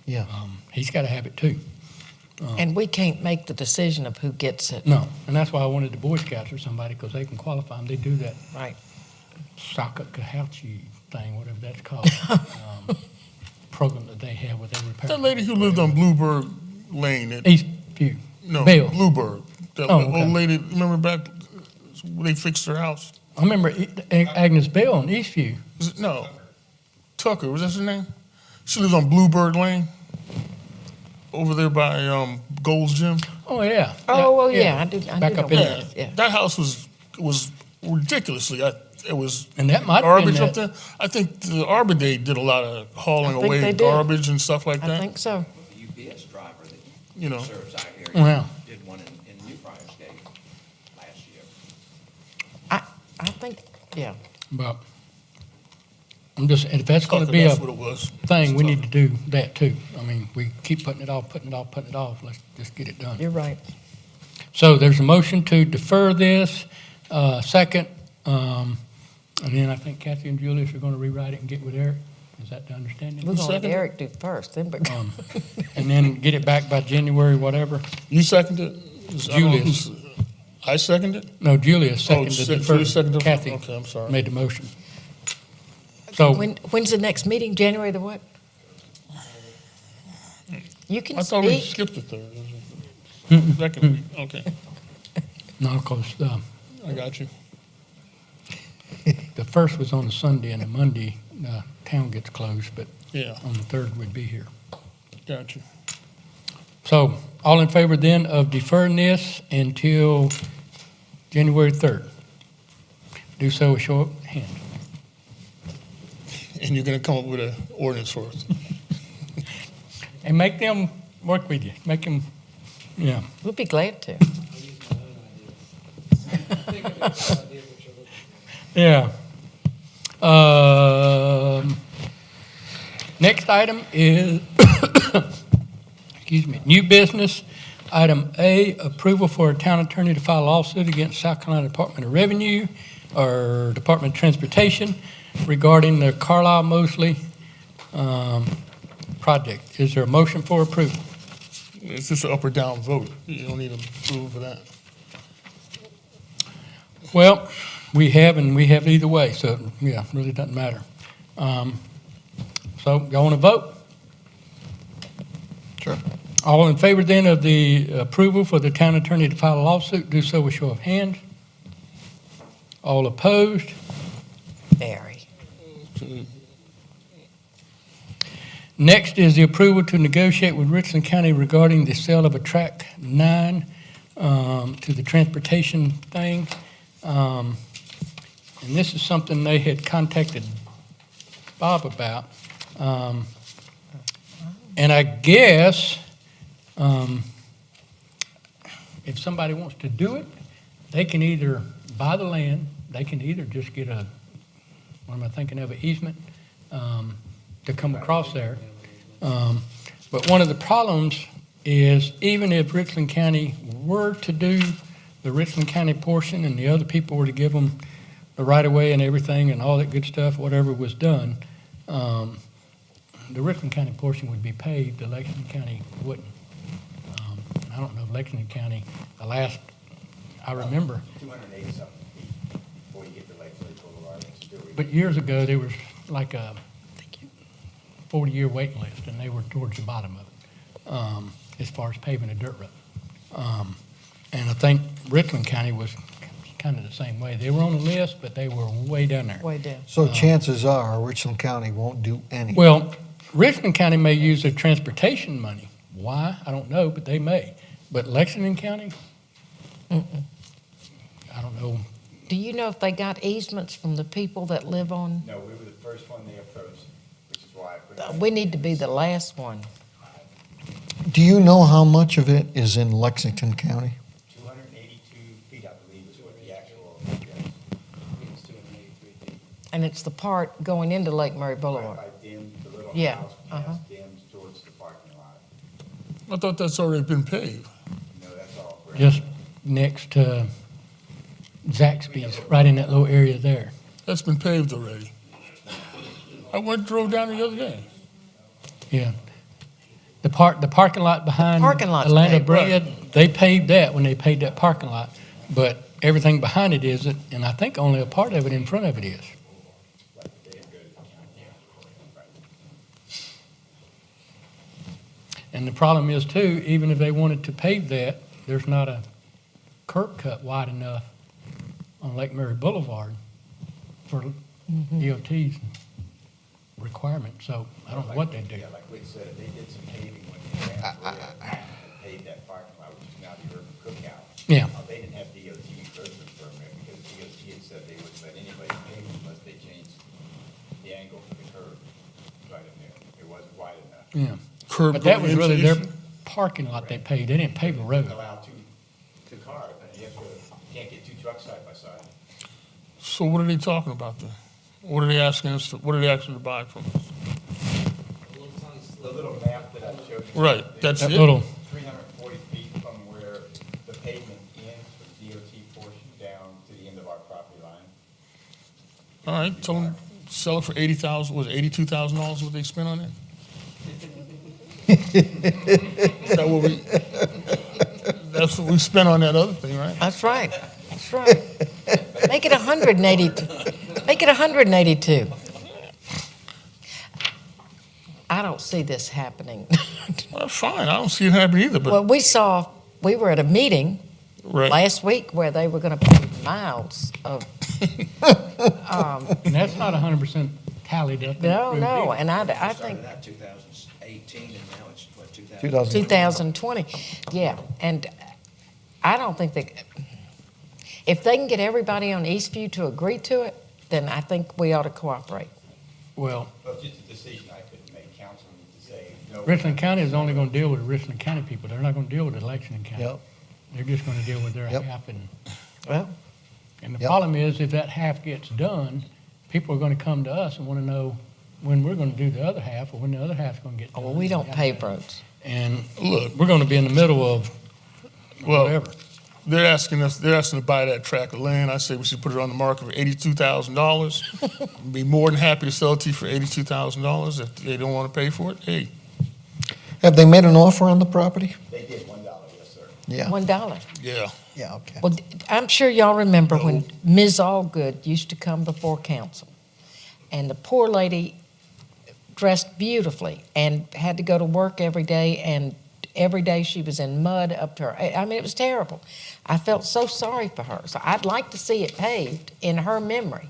S2: Yeah.
S1: He's gotta have it too.
S8: And we can't make the decision of who gets it.
S1: No, and that's why I wanted the Boy Scouts or somebody, because they can qualify them. They do that
S8: Right.
S1: Sakakahauchi thing, whatever that's called, program that they have where they repair.
S3: That lady who lived on Bluebird Lane,
S1: Eastview.
S3: no,
S1: Bill.
S3: Bluebird. That
S1: Oh, okay.
S3: old lady, remember back when they fixed her house?
S1: I remember Agnes Bell in Eastview.
S3: Was it, no, Tucker, was that her name? She lives on Bluebird Lane, over there by Gold's Gym.
S1: Oh, yeah.
S8: Oh, well, yeah, I do
S1: Back
S8: know
S1: up in
S8: where
S1: there.
S8: it is, yeah.
S3: That house was ridiculously, it was
S1: And that might have been
S3: garbage up
S1: that.
S3: there. I think the Arbor Day did a lot of hauling
S8: I think
S3: away
S8: they did.
S3: garbage and stuff like
S8: I
S3: that.
S8: think so.
S7: The UPS driver that
S3: You know.
S7: serves our area
S1: Wow.
S7: did one in New Briar's Gate last year.
S8: I think, yeah.
S1: But I'm just, if that's gonna
S3: Tucker,
S1: be a
S3: that's what it was.
S1: thing, we need to do that too. I mean, we keep putting it off. Let's just get it done.
S8: You're right.
S1: So there's a motion to defer this, second, and then I think Kathy and Julius are gonna rewrite it and get with Eric. Is that the understanding?
S8: We're gonna let
S3: seconded it?
S8: Eric do first, then we go.
S1: And then get it back by January, whatever.
S3: You seconded it? I don't know
S1: Julius.
S3: who's- I seconded?
S1: No, Julius seconded
S3: Se-
S1: it
S3: Julius
S1: first.
S3: seconded it?
S1: Kathy
S3: Okay, I'm sorry.
S1: made the motion. So,
S8: When's the next meeting? January the what? You can
S3: I thought we
S8: speak.
S3: skipped the third. Second week, okay,
S1: no, because
S3: I got you.
S1: the first was on a Sunday and a Monday, town gets closed, but
S3: Yeah,
S1: on the third we'd be here.
S3: got you.
S1: So, all in favor then of deferring this until January 3rd? Do so with show of hand.
S3: And you're gonna come up with an ordinance for us.
S1: And make them work with you. Make them, yeah.
S8: We'll be glad to.
S1: Yeah. Next item is, excuse me, new business. Item A, approval for a town attorney to file a lawsuit against South Carolina Department of Revenue or Department of Transportation regarding the Carlisle-Mosley project. Is there a motion for approval?
S3: It's just an up or down vote. You don't need approval for that.
S1: Well, we have either way, so, yeah, really doesn't matter. So, y'all want to vote?
S2: Sure.
S1: All in favor then of the approval for the town attorney to file a lawsuit, do so with show of hands. All opposed?
S8: Very.
S1: Next is the approval to negotiate with Richland County regarding the sale of a Track 9 to the transportation thing. And this is something they had contacted Bob about. And I guess if somebody wants to do it, they can either buy the land, they can either just get a, what am I thinking of, an easement to come across there. But one of the problems is even if Richland County were to do the Richland County portion and the other people were to give them the right-of-way and everything and all that good stuff, whatever was done, the Richland County portion would be paved, the Lexington County wouldn't. I don't know if Lexington County, the last I remember,
S5: 280 something feet before you get to Lake Boulevard.
S1: but years ago, there was like a 40-year waiting list, and they were towards the bottom of it, as far as paving a dirt road. And I think Richland County was kind of the same way. They were on the list, but they were way down there.
S8: Way down.
S2: So chances are Richland County won't do anything.
S1: Well, Richland County may use their transportation money. Why? I don't know, but they may. But Lexington County? I don't know.
S8: Do you know if they got easements from the people that live on?
S5: No, we were the first one they approached, which is why I put.
S8: We need to be the last one.
S2: Do you know how much of it is in Lexington County?
S5: 282 feet, I believe, is what the actual,
S6: It's 283 feet.
S8: And it's the part going into Lake Murray Boulevard.
S5: right by Dim, the little
S8: Yeah,
S5: house
S8: uh-huh.
S5: past Dim's towards the parking lot.
S3: I thought that's already been paved.
S5: No, that's all. correct.
S1: Just next to Zaxby's, right in that little area there.
S3: That's been paved already. I drove down the other day.
S1: Yeah. The parking lot behind
S8: Parking lot's
S1: Atlanta
S8: paved.
S1: Bread, they paved that when they paved that parking lot. But everything behind it isn't, and I think only a part of it in front of it is. And the problem is too, even if they wanted to pave that, there's not a curb cut wide enough on Lake Murray Boulevard for DOT's requirement, so I don't know what they do.
S5: Yeah, like we said, they did some paving when they ran through it, paved that parking lot, which is now the Urban Cookout.
S1: Yeah.
S5: They didn't have DOT encroachment permit because DOT had said they wouldn't let anybody pave unless they changed the angle for the curb right in there. It wasn't wide enough.
S1: Yeah.
S3: Curb
S1: But that
S3: going
S1: was
S3: into
S1: really
S3: the
S1: their
S3: issue.
S1: parking lot they paved, they didn't pave a road.
S5: Allow two cars, and you can't get two trucks side by side.
S3: So what are they talking about then? What are they asking us to buy from us?
S6: A little tiny
S5: The
S6: sliver.
S5: little map that I showed you.
S3: Right, that's
S1: That
S3: it?
S1: little,
S5: 340 feet from where the pavement ends, the DOT portion down to the end of our property line.
S3: All right, tell them, sell it for $80,000, was it $82,000 what they spent on it? Is that what we, that's what we spent on that other thing, right?
S8: That's right, that's right. Make it 182, make it 182. I don't see this happening.
S3: Well, fine, I don't see it happening either,
S8: Well,
S3: but,
S8: we were at a meeting
S3: right.
S8: last week where they were gonna pave miles of,
S1: and that's not 100% tallied up. and
S8: no,
S1: approved
S8: no,
S1: either.
S8: and I think
S7: Started out 2018 and now it's, what,
S8: 2020, yeah, and I don't think that, if they can get everybody on Eastview to agree to it, then I think we ought to cooperate.
S1: Well,
S5: Well, it's just a decision I couldn't make, council needs to say no.
S1: Richland County is only gonna deal with the Richland County people, they're not gonna deal with the Lexington County.
S2: Yep.
S1: They're just gonna deal with their
S2: Yep.
S1: half, and
S8: Well,
S1: the
S2: Yep.
S1: problem is, if that half gets done, people are gonna come to us and wanna know when we're gonna do the other half, or when the other half's gonna get done.
S8: well, we don't pave roads.
S1: And
S3: Look,
S1: we're gonna be in the middle of
S3: well,
S1: whatever.
S3: they're asking to buy that tract of land. I say we should put it on the market for $82,000. Be more than happy to sell it to you for $82,000 if they don't want to pay for it. Hey,
S2: Have they made an offer on the property?
S5: They did $1, yes, sir.
S2: Yeah.
S8: $1.
S3: yeah.
S2: Yeah, okay.
S8: Well, I'm sure y'all remember when Ms. Allgood used to come before council, and the poor lady dressed beautifully and had to go to work every day, and every day she was in mud up to her. I mean, it was terrible. I felt so sorry for her. So I'd like to see it paved in her memory.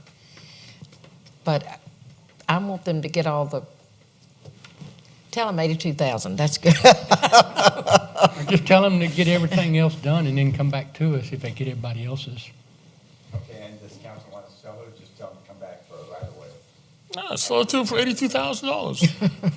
S8: But I want them to get all the, tell them 82,000, that's good.
S1: Or just tell them to get everything else done and then come back to us if they get everybody else's.
S5: Okay, and does council want to sell it, or just tell them to come back for a right of way?
S3: Nah, sell it to them for $82,000.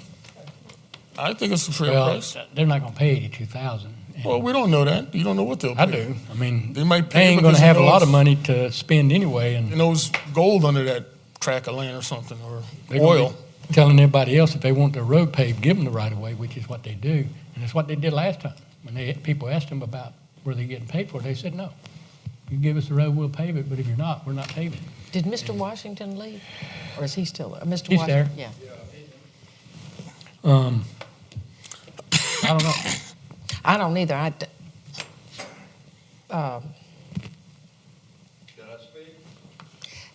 S3: I think it's a fair
S1: Well,
S3: price.
S1: they're not gonna pay 82,000.
S3: Well, we don't know that. You don't know what they'll pay.
S1: I do. I mean,
S3: They might
S1: they
S3: pay
S1: ain't gonna
S3: because
S1: have a
S3: of
S1: lot of
S3: those-
S1: money to spend anyway, and
S3: And those gold under that tract of land or something, or
S1: they're gonna
S3: oil.
S1: be telling everybody else if they want their road paved, give them the right of way, which is what they do. And it's what they did last time. When people asked them about were they getting paid for it, they said, no. You give us the road, we'll pave it, but if you're not, we're not paving it.
S8: Did Mr. Washington leave? Or is he still there? Mr.
S1: He's
S8: Washington?
S1: there.
S8: Yeah.
S1: I don't know.
S8: I don't either.
S12: Can I speak?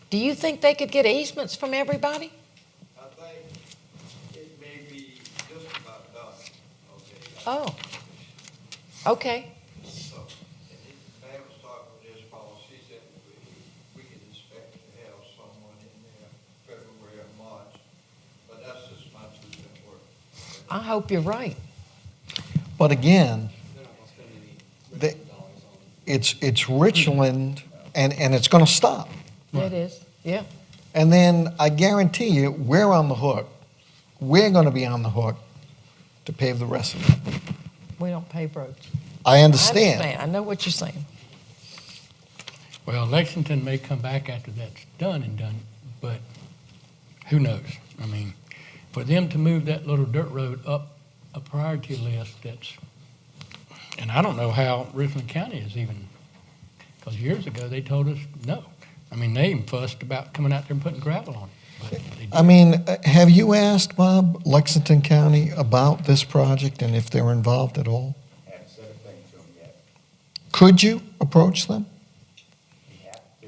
S8: Do you think they could get easements from everybody?
S12: I think it may be just about done, okay?
S8: Oh, okay.
S12: So, and Pam was talking with this policy, she said we can expect to have someone in there February or March, but that's just my 2 cent worth.
S8: I hope you're right.
S2: But again,
S6: They're not gonna spend any
S2: They-
S6: Richmond dollars on it.
S2: it's Richland, and it's gonna stop.
S8: It is, yeah.
S2: And then I guarantee you, we're on the hook. We're gonna be on the hook to pave the rest of it.
S8: We don't pave roads.
S2: I
S8: I
S2: understand.
S8: I know what you're saying.
S1: Well, Lexington may come back after that's done, but who knows? I mean, for them to move that little dirt road up a priority list, and I don't know how Richland County is even, because years ago they told us no. I mean, they even fussed about coming out there and putting gravel on it. But they
S2: I mean, have you asked, Bob, Lexington County about this project and if they're involved at all?
S5: Haven't said a thing to them yet.
S2: Could you approach them?
S5: We have to.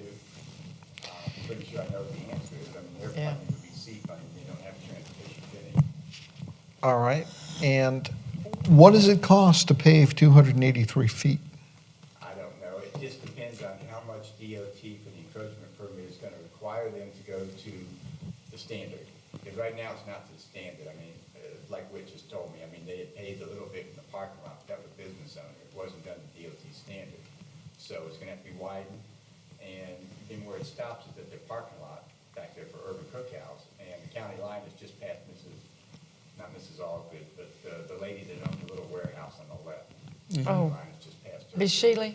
S5: I'm pretty sure I know what the answer is. I mean, they're
S8: Yeah.
S5: funding would be seed funding, they don't have transportation funding.
S2: All right. And what does it cost to pave 283 feet?
S5: I don't know. It just depends on how much DOT for the encroachment permit is going to require them to go to the standard. Because right now, it's not to the standard. I mean, like Whit just told me, I mean, they had paved a little bit in the parking lot. That was business owner. It wasn't done to DOT standard. So it's going to have to be widened. And then where it stops is at their parking lot back there for Urban Cookhouse. And the county line is just past not Mrs. Allgood, but the lady that owns the little warehouse on the left.
S8: Oh.
S5: Line is just past her.
S8: Miss Shealy?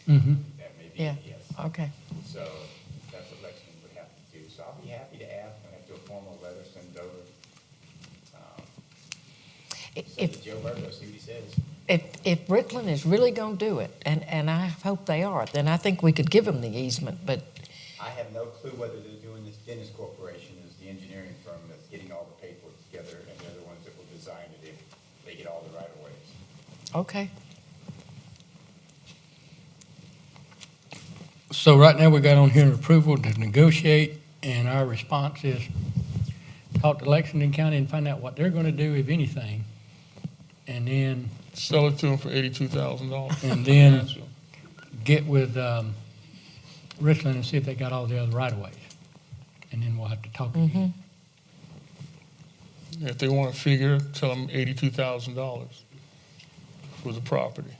S1: Mhm.
S5: That may be,
S8: Yeah.
S5: yes.
S8: Okay.
S5: So that's what Lexington would have to do. So I'll be happy to ask, and have to do a formal letter, send it over. Send it
S8: If,
S5: to Joe Virgo, see what he says.
S8: if Richland is really going to do it, and I hope they are, then I think we could give them the easement, but
S5: I have no clue whether they're doing this. Dennis Corporation is the engineering firm that's getting all the paperwork together, and they're the ones that will design it if they get all the right of ways.
S8: okay.
S1: So right now, we got on here an approval to negotiate, and our response is talk to Lexington County and find out what they're going to do, if anything, and then
S3: Sell it to them for $82,000.
S1: And then get with Richland and see if they got all the other right-of-ways. And then we'll have to talk again.
S3: If they want to figure, tell them $82,000 for the property.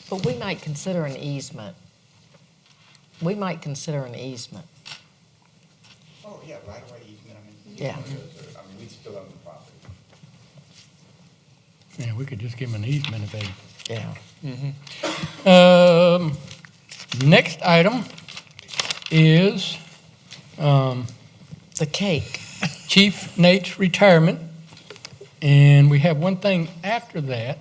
S8: But we might consider an easement. We might consider an easement.
S5: Oh, yeah, right away easement, I mean.
S8: Yeah.
S5: I mean, we still own the property.
S1: Yeah, we could just give them an easement if they.
S8: Yeah.
S1: Next item is
S8: The cake.
S1: Chief Nate's retirement. And we have one thing after that.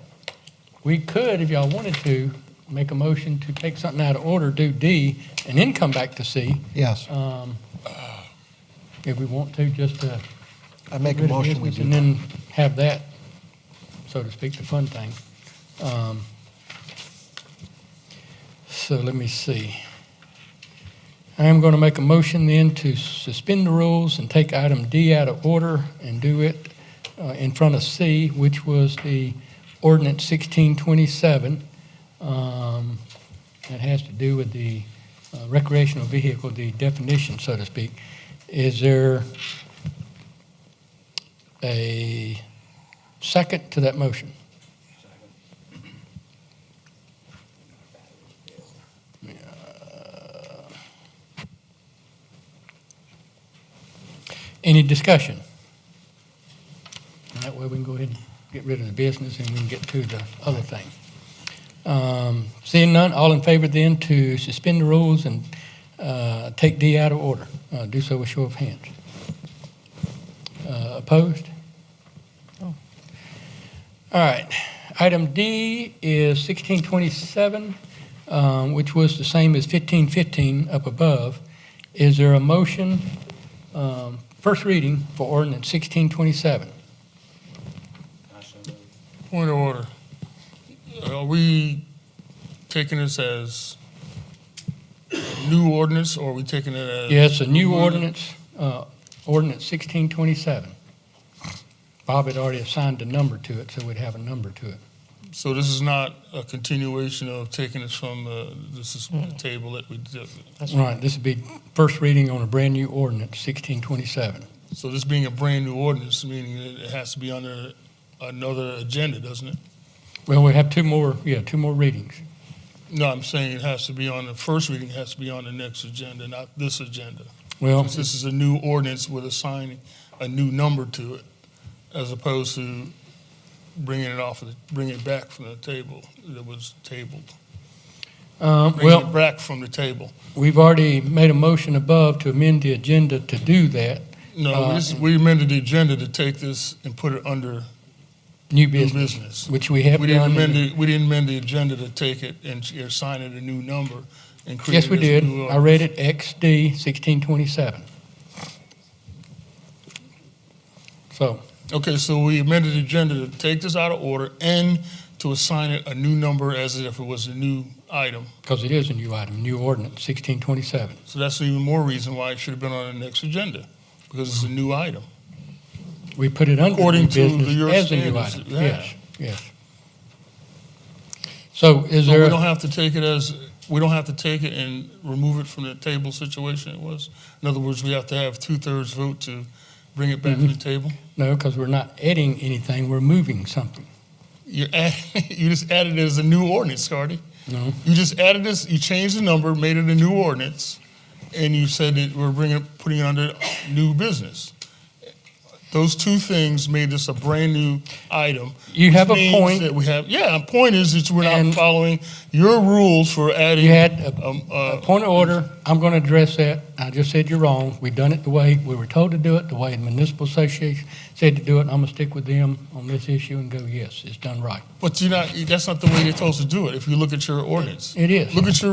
S1: We could, if y'all wanted to, make a motion to take something out of order, do D, and then come back to C.
S2: Yes.
S1: If we want to, just to.
S2: I make a
S1: get rid of
S2: motion we
S1: business
S2: do
S1: And
S2: that.
S1: then have that, so to speak, the fun thing. So let me see. I am going to make a motion then to suspend the rules and take item D out of order and do it in front of C, which was the ordinance 1627. That has to do with the recreational vehicle, the definition, so to speak. Is there a second to that motion? Any discussion? That way we can go ahead and get rid of the business and we can get to the other thing. Seeing none, all in favor then to suspend the rules and take D out of order. Do so with show of hands. Opposed?
S8: Oh.
S1: All right. Item D is 1627, which was the same as 1515 up above. Is there a motion, first reading for ordinance 1627?
S3: Point of order. Are we taking this as a new ordinance, or are we taking it as?
S1: Yes, a new ordinance, ordinance 1627. Bob had already assigned a number to it, so we'd have a number to it.
S3: So this is not a continuation of taking this from, this is the table that we did.
S8: That's
S1: Right, this would be first reading on a brand-new ordinance, 1627.
S3: So this being a brand-new ordinance, meaning that it has to be under another agenda, doesn't it?
S1: Well, we have two more readings.
S3: No, I'm saying it has to be on the first reading, it has to be on the next agenda, not this agenda.
S1: Well,
S3: Since this is a new ordinance with assigning a new number to it, as opposed to bringing it back from the table that was tabled. Bringing
S1: Well,
S3: it back from the table.
S1: we've already made a motion above to amend the agenda to do that.
S3: No, we amended the agenda to take this and put it under
S1: New
S3: new
S1: business,
S3: business.
S1: which we have
S3: We didn't
S1: done.
S3: amend the agenda to take it and assign it a new number and create
S1: Yes, we
S3: it as a
S1: did.
S3: new
S1: I read it XD 1627. So,
S3: Okay, so we amended the agenda to take this out of order and to assign it a new number as if it was a new item.
S1: because it is a new item, new ordinance, 1627.
S3: So that's even more reason why it should have been on the next agenda, because it's a new item.
S1: We put it under new
S3: According to
S1: business
S3: your
S1: as a new
S3: standards,
S1: item.
S3: yeah.
S1: Yes, yes. So is
S3: So
S1: there,
S3: we don't have to take it and remove it from the table situation it was? In other words, we have to have 2/3 vote to bring it back to the table?
S1: no, because we're not adding anything, we're moving something.
S3: You just added it as a new ordinance, Scotty.
S1: No,
S3: You just added this, you changed the number, made it a new ordinance, and you said that we're putting it under new business. Those two things made this a brand-new item.
S1: You have a
S3: which means
S1: point.
S3: that we have, yeah, point is that we're
S1: And-
S3: not following your rules for adding.
S1: you had a point of order, I'm going to address that. I just said you're wrong. We've done it the way we were told to do it, the way the municipal association said to do it, and I'm going to stick with them on this issue and go, yes, it's done right.
S3: But that's not the way they're supposed to do it, if you look at your ordinance.
S1: It is.
S3: Look at your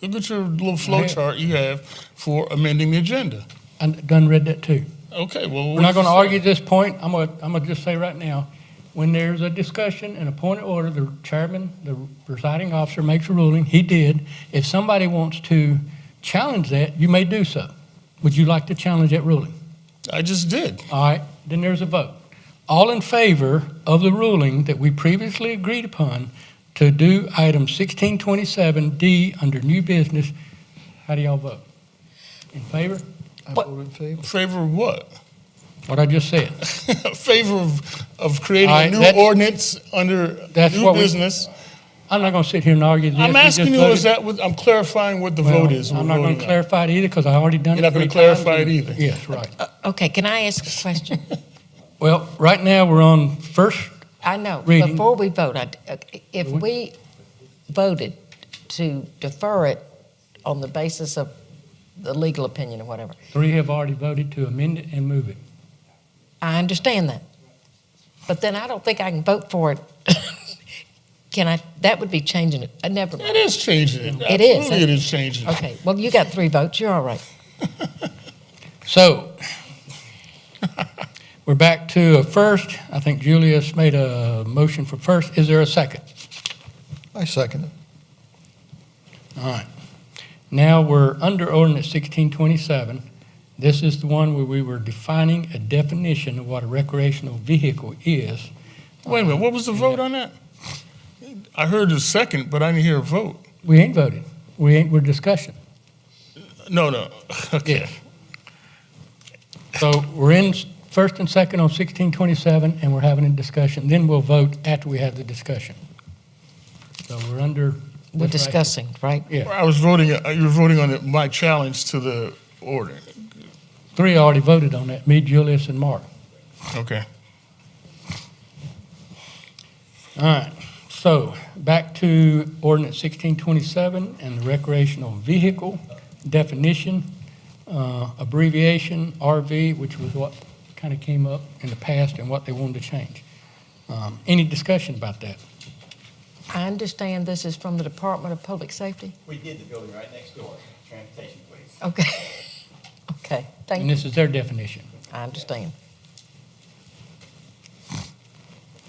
S3: little flow
S1: Right.
S3: chart you have for amending the agenda.
S1: I done read that too.
S3: Okay, well.
S1: We're not going to argue this point. I'm going to just say right now, when there's a discussion and a point of order, the chairman, the presiding officer makes a ruling. He did. If somebody wants to challenge that, you may do so. Would you like to challenge that ruling?
S3: I just did.
S1: All right, then there's a vote. All in favor of the ruling that we previously agreed upon to do item 1627D under new business, how do y'all vote? In favor?
S2: I vote in favor.
S3: Favor of what?
S1: What I just said.
S3: Favor of creating
S1: All
S3: a
S1: right,
S3: new
S1: that's-
S3: ordinance under
S1: that's
S3: new
S1: what we-
S3: business.
S1: I'm not going to sit here and argue this.
S3: I'm
S1: We
S3: asking
S1: just
S3: you,
S1: voted.
S3: I'm clarifying what the
S1: Well,
S3: vote is.
S1: I'm
S3: we're
S1: not going
S3: voting
S1: to
S3: on.
S1: clarify it either because I already done it
S3: You're not
S1: three
S3: gonna
S1: times.
S3: clarify it either.
S1: Yes, right.
S8: Okay, can I ask a question?
S1: Well, right now, we're on first,
S8: I know,
S1: Reading.
S8: before we vote, if we voted to defer it on the basis of the legal opinion or whatever,
S1: 3 have already voted to amend it and move it.
S8: I understand that. But then I don't think I can vote for it. Can I, that would be changing it. I never,
S3: It is changing it.
S8: It is.
S3: Absolutely, it is changing it.
S8: okay, well, you got 3 votes, you're all right.
S1: So, we're back to a first. I think Julius made a motion for first. Is there a second?
S2: I second it.
S1: All right. Now, we're under ordinance 1627. This is the one where we were defining a definition of what a recreational vehicle is.
S3: Wait a minute, what was the vote on that? I heard a second, but I didn't hear a vote.
S1: We ain't voted. We're discussing.
S3: No. Okay.
S1: Yes. So we're in first and second on 1627, and we're having a discussion. Then we'll vote after we have the discussion. So we're under.
S8: We're
S1: this right here.
S8: discussing, right?
S1: Yeah.
S3: I was voting, you were voting on my challenge to the order.
S1: 3 already voted on that, me, Julius, and Mark.
S3: Okay.
S1: All right. So back to ordinance 1627 and the recreational vehicle definition, abbreviation, RV, which was what kind of came up in the past and what they wanted to change. Any discussion about that?
S8: I understand this is from the Department of Public Safety?
S5: We did the building right next door, transportation police.
S8: Okay. Okay, thank
S1: And
S8: you.
S1: this is their definition.
S8: I understand.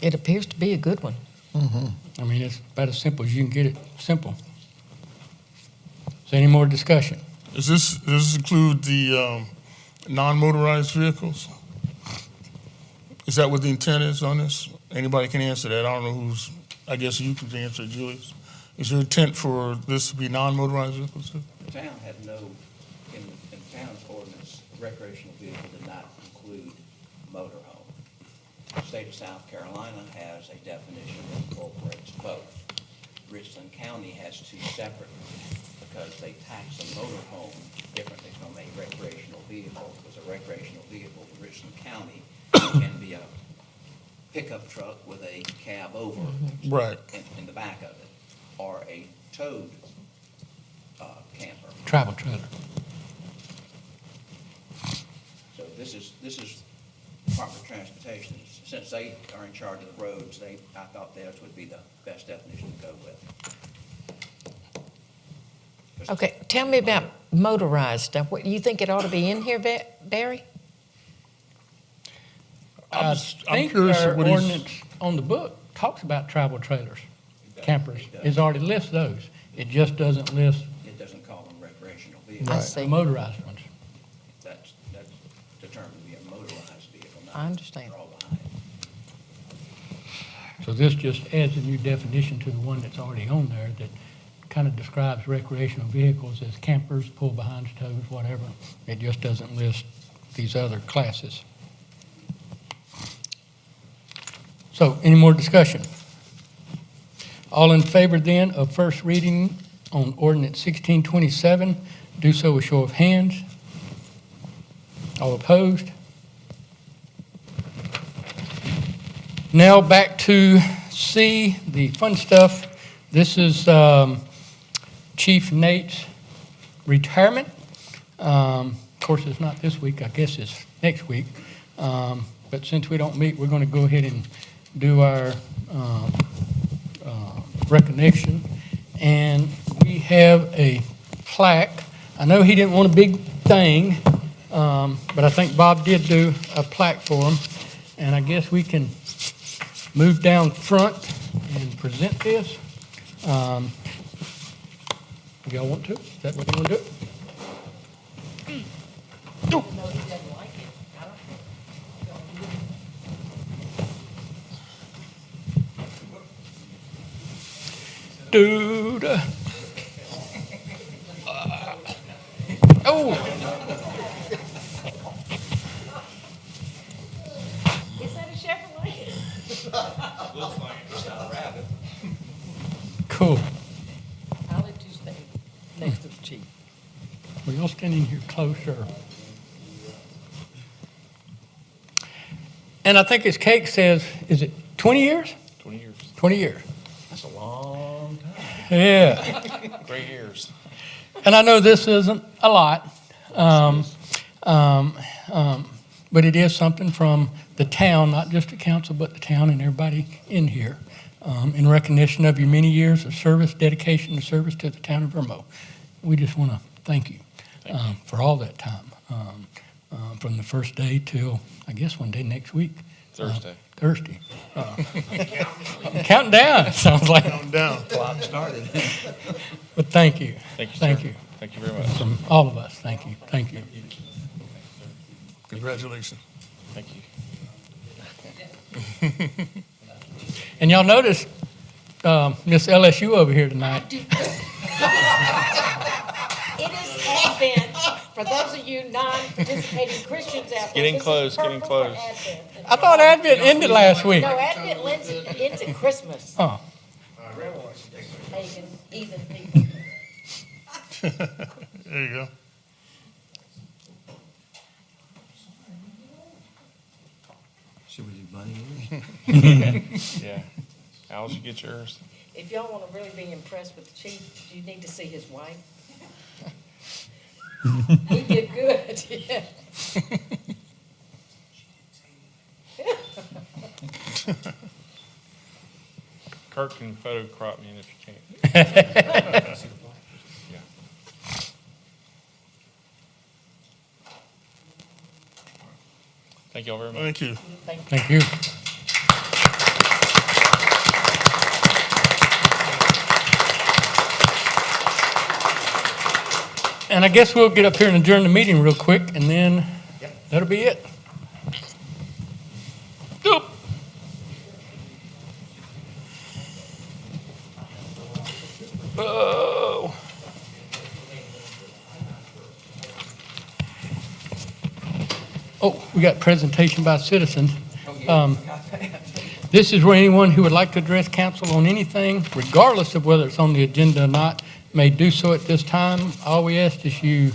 S8: It appears to be a good one.
S1: I mean, it's about as simple as you can get it, simple. Is there any more discussion?
S3: Does this include the non-motorized vehicles? Is that what the intent is on this? Anybody can answer that. I don't know who's, I guess you can answer it, Julius. Is your intent for this to be non-motorized vehicles too?
S7: The town had no, in town's ordinance, recreational vehicle did not include motorhome. The state of South Carolina has a definition that incorporates both. Richland County has 2 separate because they tax a motorhome differently from a recreational vehicle, because a recreational vehicle in Richland County can be a pickup truck with a cab over
S3: Right.
S7: in the back of it, or a towed camper.
S1: Travel trailer.
S7: So this is Department of Transportation. Since they are in charge of the roads, I thought theirs would be the best definition to go with.
S8: Okay, tell me about motorized stuff. What, you think it ought to be in here, Barry?
S3: I'm
S1: think
S3: curious
S1: our
S3: what he's-
S1: ordinance on the book talks about travel trailers, campers. It already lists those. It just doesn't list
S7: It doesn't call them recreational
S8: I
S7: vehicles.
S8: see.
S1: the motorized ones.
S7: That's determined to be a motorized vehicle, not
S8: I understand.
S7: draw behind it.
S1: So this just adds a new definition to the one that's already on there that kind of describes recreational vehicles as campers, pull-behinds, tows, whatever. It just doesn't list these other classes. So, any more discussion? All in favor then of first reading on ordinance 1627, do so with show of hands. All opposed? Now back to C, the fun stuff. This is Chief Nate's retirement. Of course, it's not this week. I guess it's next week. But since we don't meet, we're going to go ahead and do our recognition. And we have a plaque. I know he didn't want a big thing, but I think Bob did do a plaque for him. And I guess we can move down front and present this. Y'all want to? Is that what you want to do?
S4: No, he doesn't like it. I don't think.
S1: Dude. Oh,
S4: Is that a Chevrolet?
S1: cool.
S8: I'll let you stay next to the chief.
S1: Well, you'll stand in here closer. And I think his cake says, is it 20 years?
S14: 20 years.
S1: 20 years.
S14: That's a long time.
S1: Yeah.
S14: Gray hairs.
S1: And I know this isn't a lot, but it is something from the town, not just the council, but the town and everybody in here, in recognition of your many years of service, dedication, and service to the town of Irmo. We just want to thank you for all that time, from the first day till, I guess, one day next week.
S14: Thursday.
S1: Thursday. Counting down, it sounds like.
S3: Down, down.
S14: Clock started.
S1: But thank you.
S14: Thank you,
S1: Thank
S14: sir.
S1: you.
S14: Thank you very much.
S1: From all of us, thank you. Thank you.
S3: Congratulations.
S14: Thank you.
S1: And y'all notice Miss LSU over here tonight.
S4: It is Advent, for those of you non-participating Christians out there.
S14: Getting
S4: this is
S14: close, getting
S4: perfect for
S14: close.
S4: Advent.
S1: I thought Advent ended last week.
S4: No, Advent ends at Christmas.
S1: Oh,
S4: Pagan, heathen people.
S3: There you go.
S12: Should we do money?
S14: Yeah. Al, did you get yours?
S4: If y'all want to really be impressed with the chief, you need to see his wife. He did good, yeah.
S14: Kurt can photo crop me in if you can't. Yeah. Thank you all very much.
S3: Thank you.
S1: thank you. And I guess we'll get up here and adjourn the meeting real quick, and then that'll be it. Oop. Oh. Oh, we got presentation by citizens. This is where anyone who would like to address council on anything, regardless of whether it's on the agenda or not, may do so at this time. All we ask is you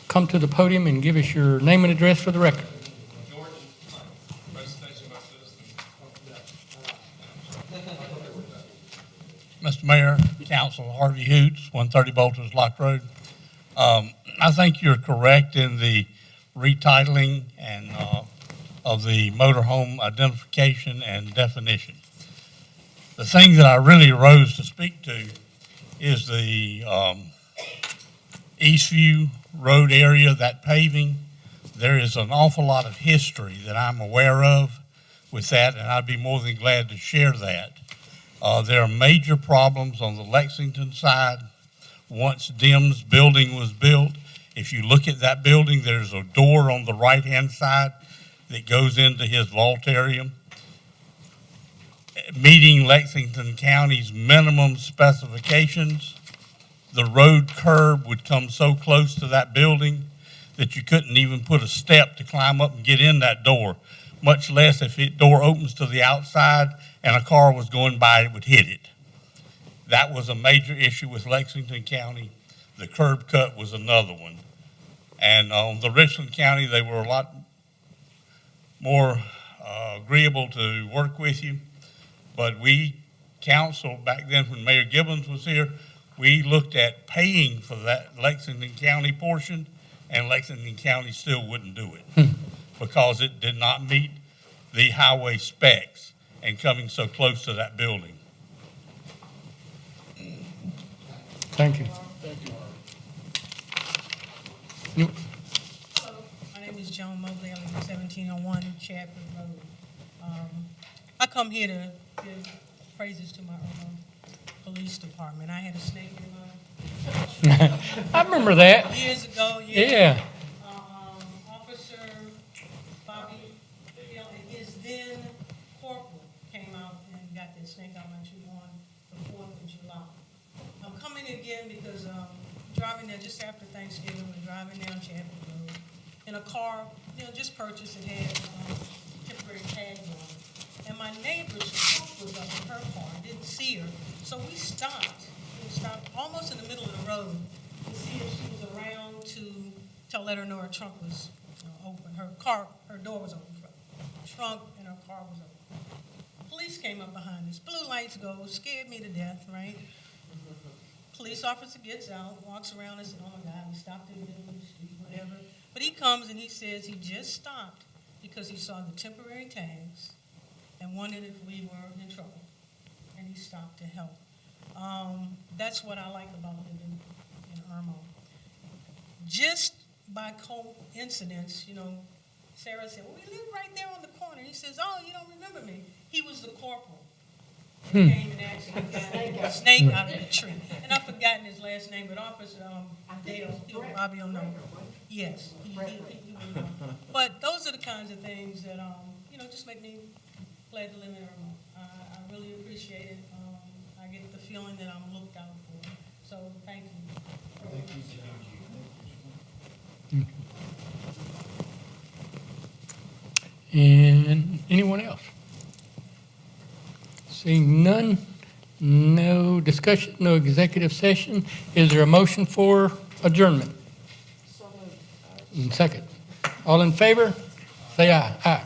S1: come to the podium and give us your name and address for the record.
S9: George,
S15: Mayor, Council, Harvey Hoots, 130 Bolters Lock Road. I think you're correct in the retitling and of the motorhome identification and definition. The thing that I really rose to speak to is the Eastview Road area, that paving. There is an awful lot of history that I'm aware of with that, and I'd be more than glad to share that. There are major problems on the Lexington side. Once Dim's building was built, if you look at that building, there's a door on the right-hand side that goes into his vaultarium. Meeting Lexington County's minimum specifications, the road curb would come so close to that building that you couldn't even put a step to climb up and get in that door, much less if the door opens to the outside and a car was going by, it would hit it. That was a major issue with Lexington County. The curb cut was another one. And on the Richland County, they were a lot more agreeable to work with you. But we, council, back then when Mayor Gibbons was here, we looked at paying for that Lexington County portion, and Lexington County still wouldn't do it because it did not meet the highway specs and coming so close to that building.
S1: Thank you. You-
S16: Hello, my name is Joan Mobley. I live at 1701 Chadford Road. I come here to give praises to my police department. I had a snake in my
S1: I remember that.
S16: years ago.
S1: Yeah.
S16: Officer Bobby Hill and his then corporal came out and got that snake out my tree on the 4th of July. I'm coming again because driving there just after Thanksgiving, we're driving down Chadwick Road in a car, just purchased. It had temporary tags on it. And my neighbor's truck was up in her car. I didn't see her. So we stopped. We stopped almost in the middle of the road to see if she was around to let her know her trunk was open. Her door was open. Trunk and her car was open. Police came up behind us. Blue lights go, scared me to death, right? Police officer gets out, walks around and said, oh my God, we stopped in the middle of the street, whatever. But he comes and he says he just stopped because he saw the temporary tags and wondered if we were in trouble. And he stopped to help. That's what I like about living in Irmo. Just by coincidence, Sarah said, well, we live right there on the corner. He says, oh, you don't remember me. He was the corporal. He came and actually got a snake out of the tree. And I've forgotten his last name, but Officer Dale, Bobby will know. Yes, he will know. But those are the kinds of things that, just make me glad to live in Irmo. I really appreciate it. I get the feeling that I'm looked out for. So thank you.
S1: And anyone else? Seeing none, no discussion, no executive session. Is there a motion for adjournment? So moved. Second. All in favor? Say aye. Aye.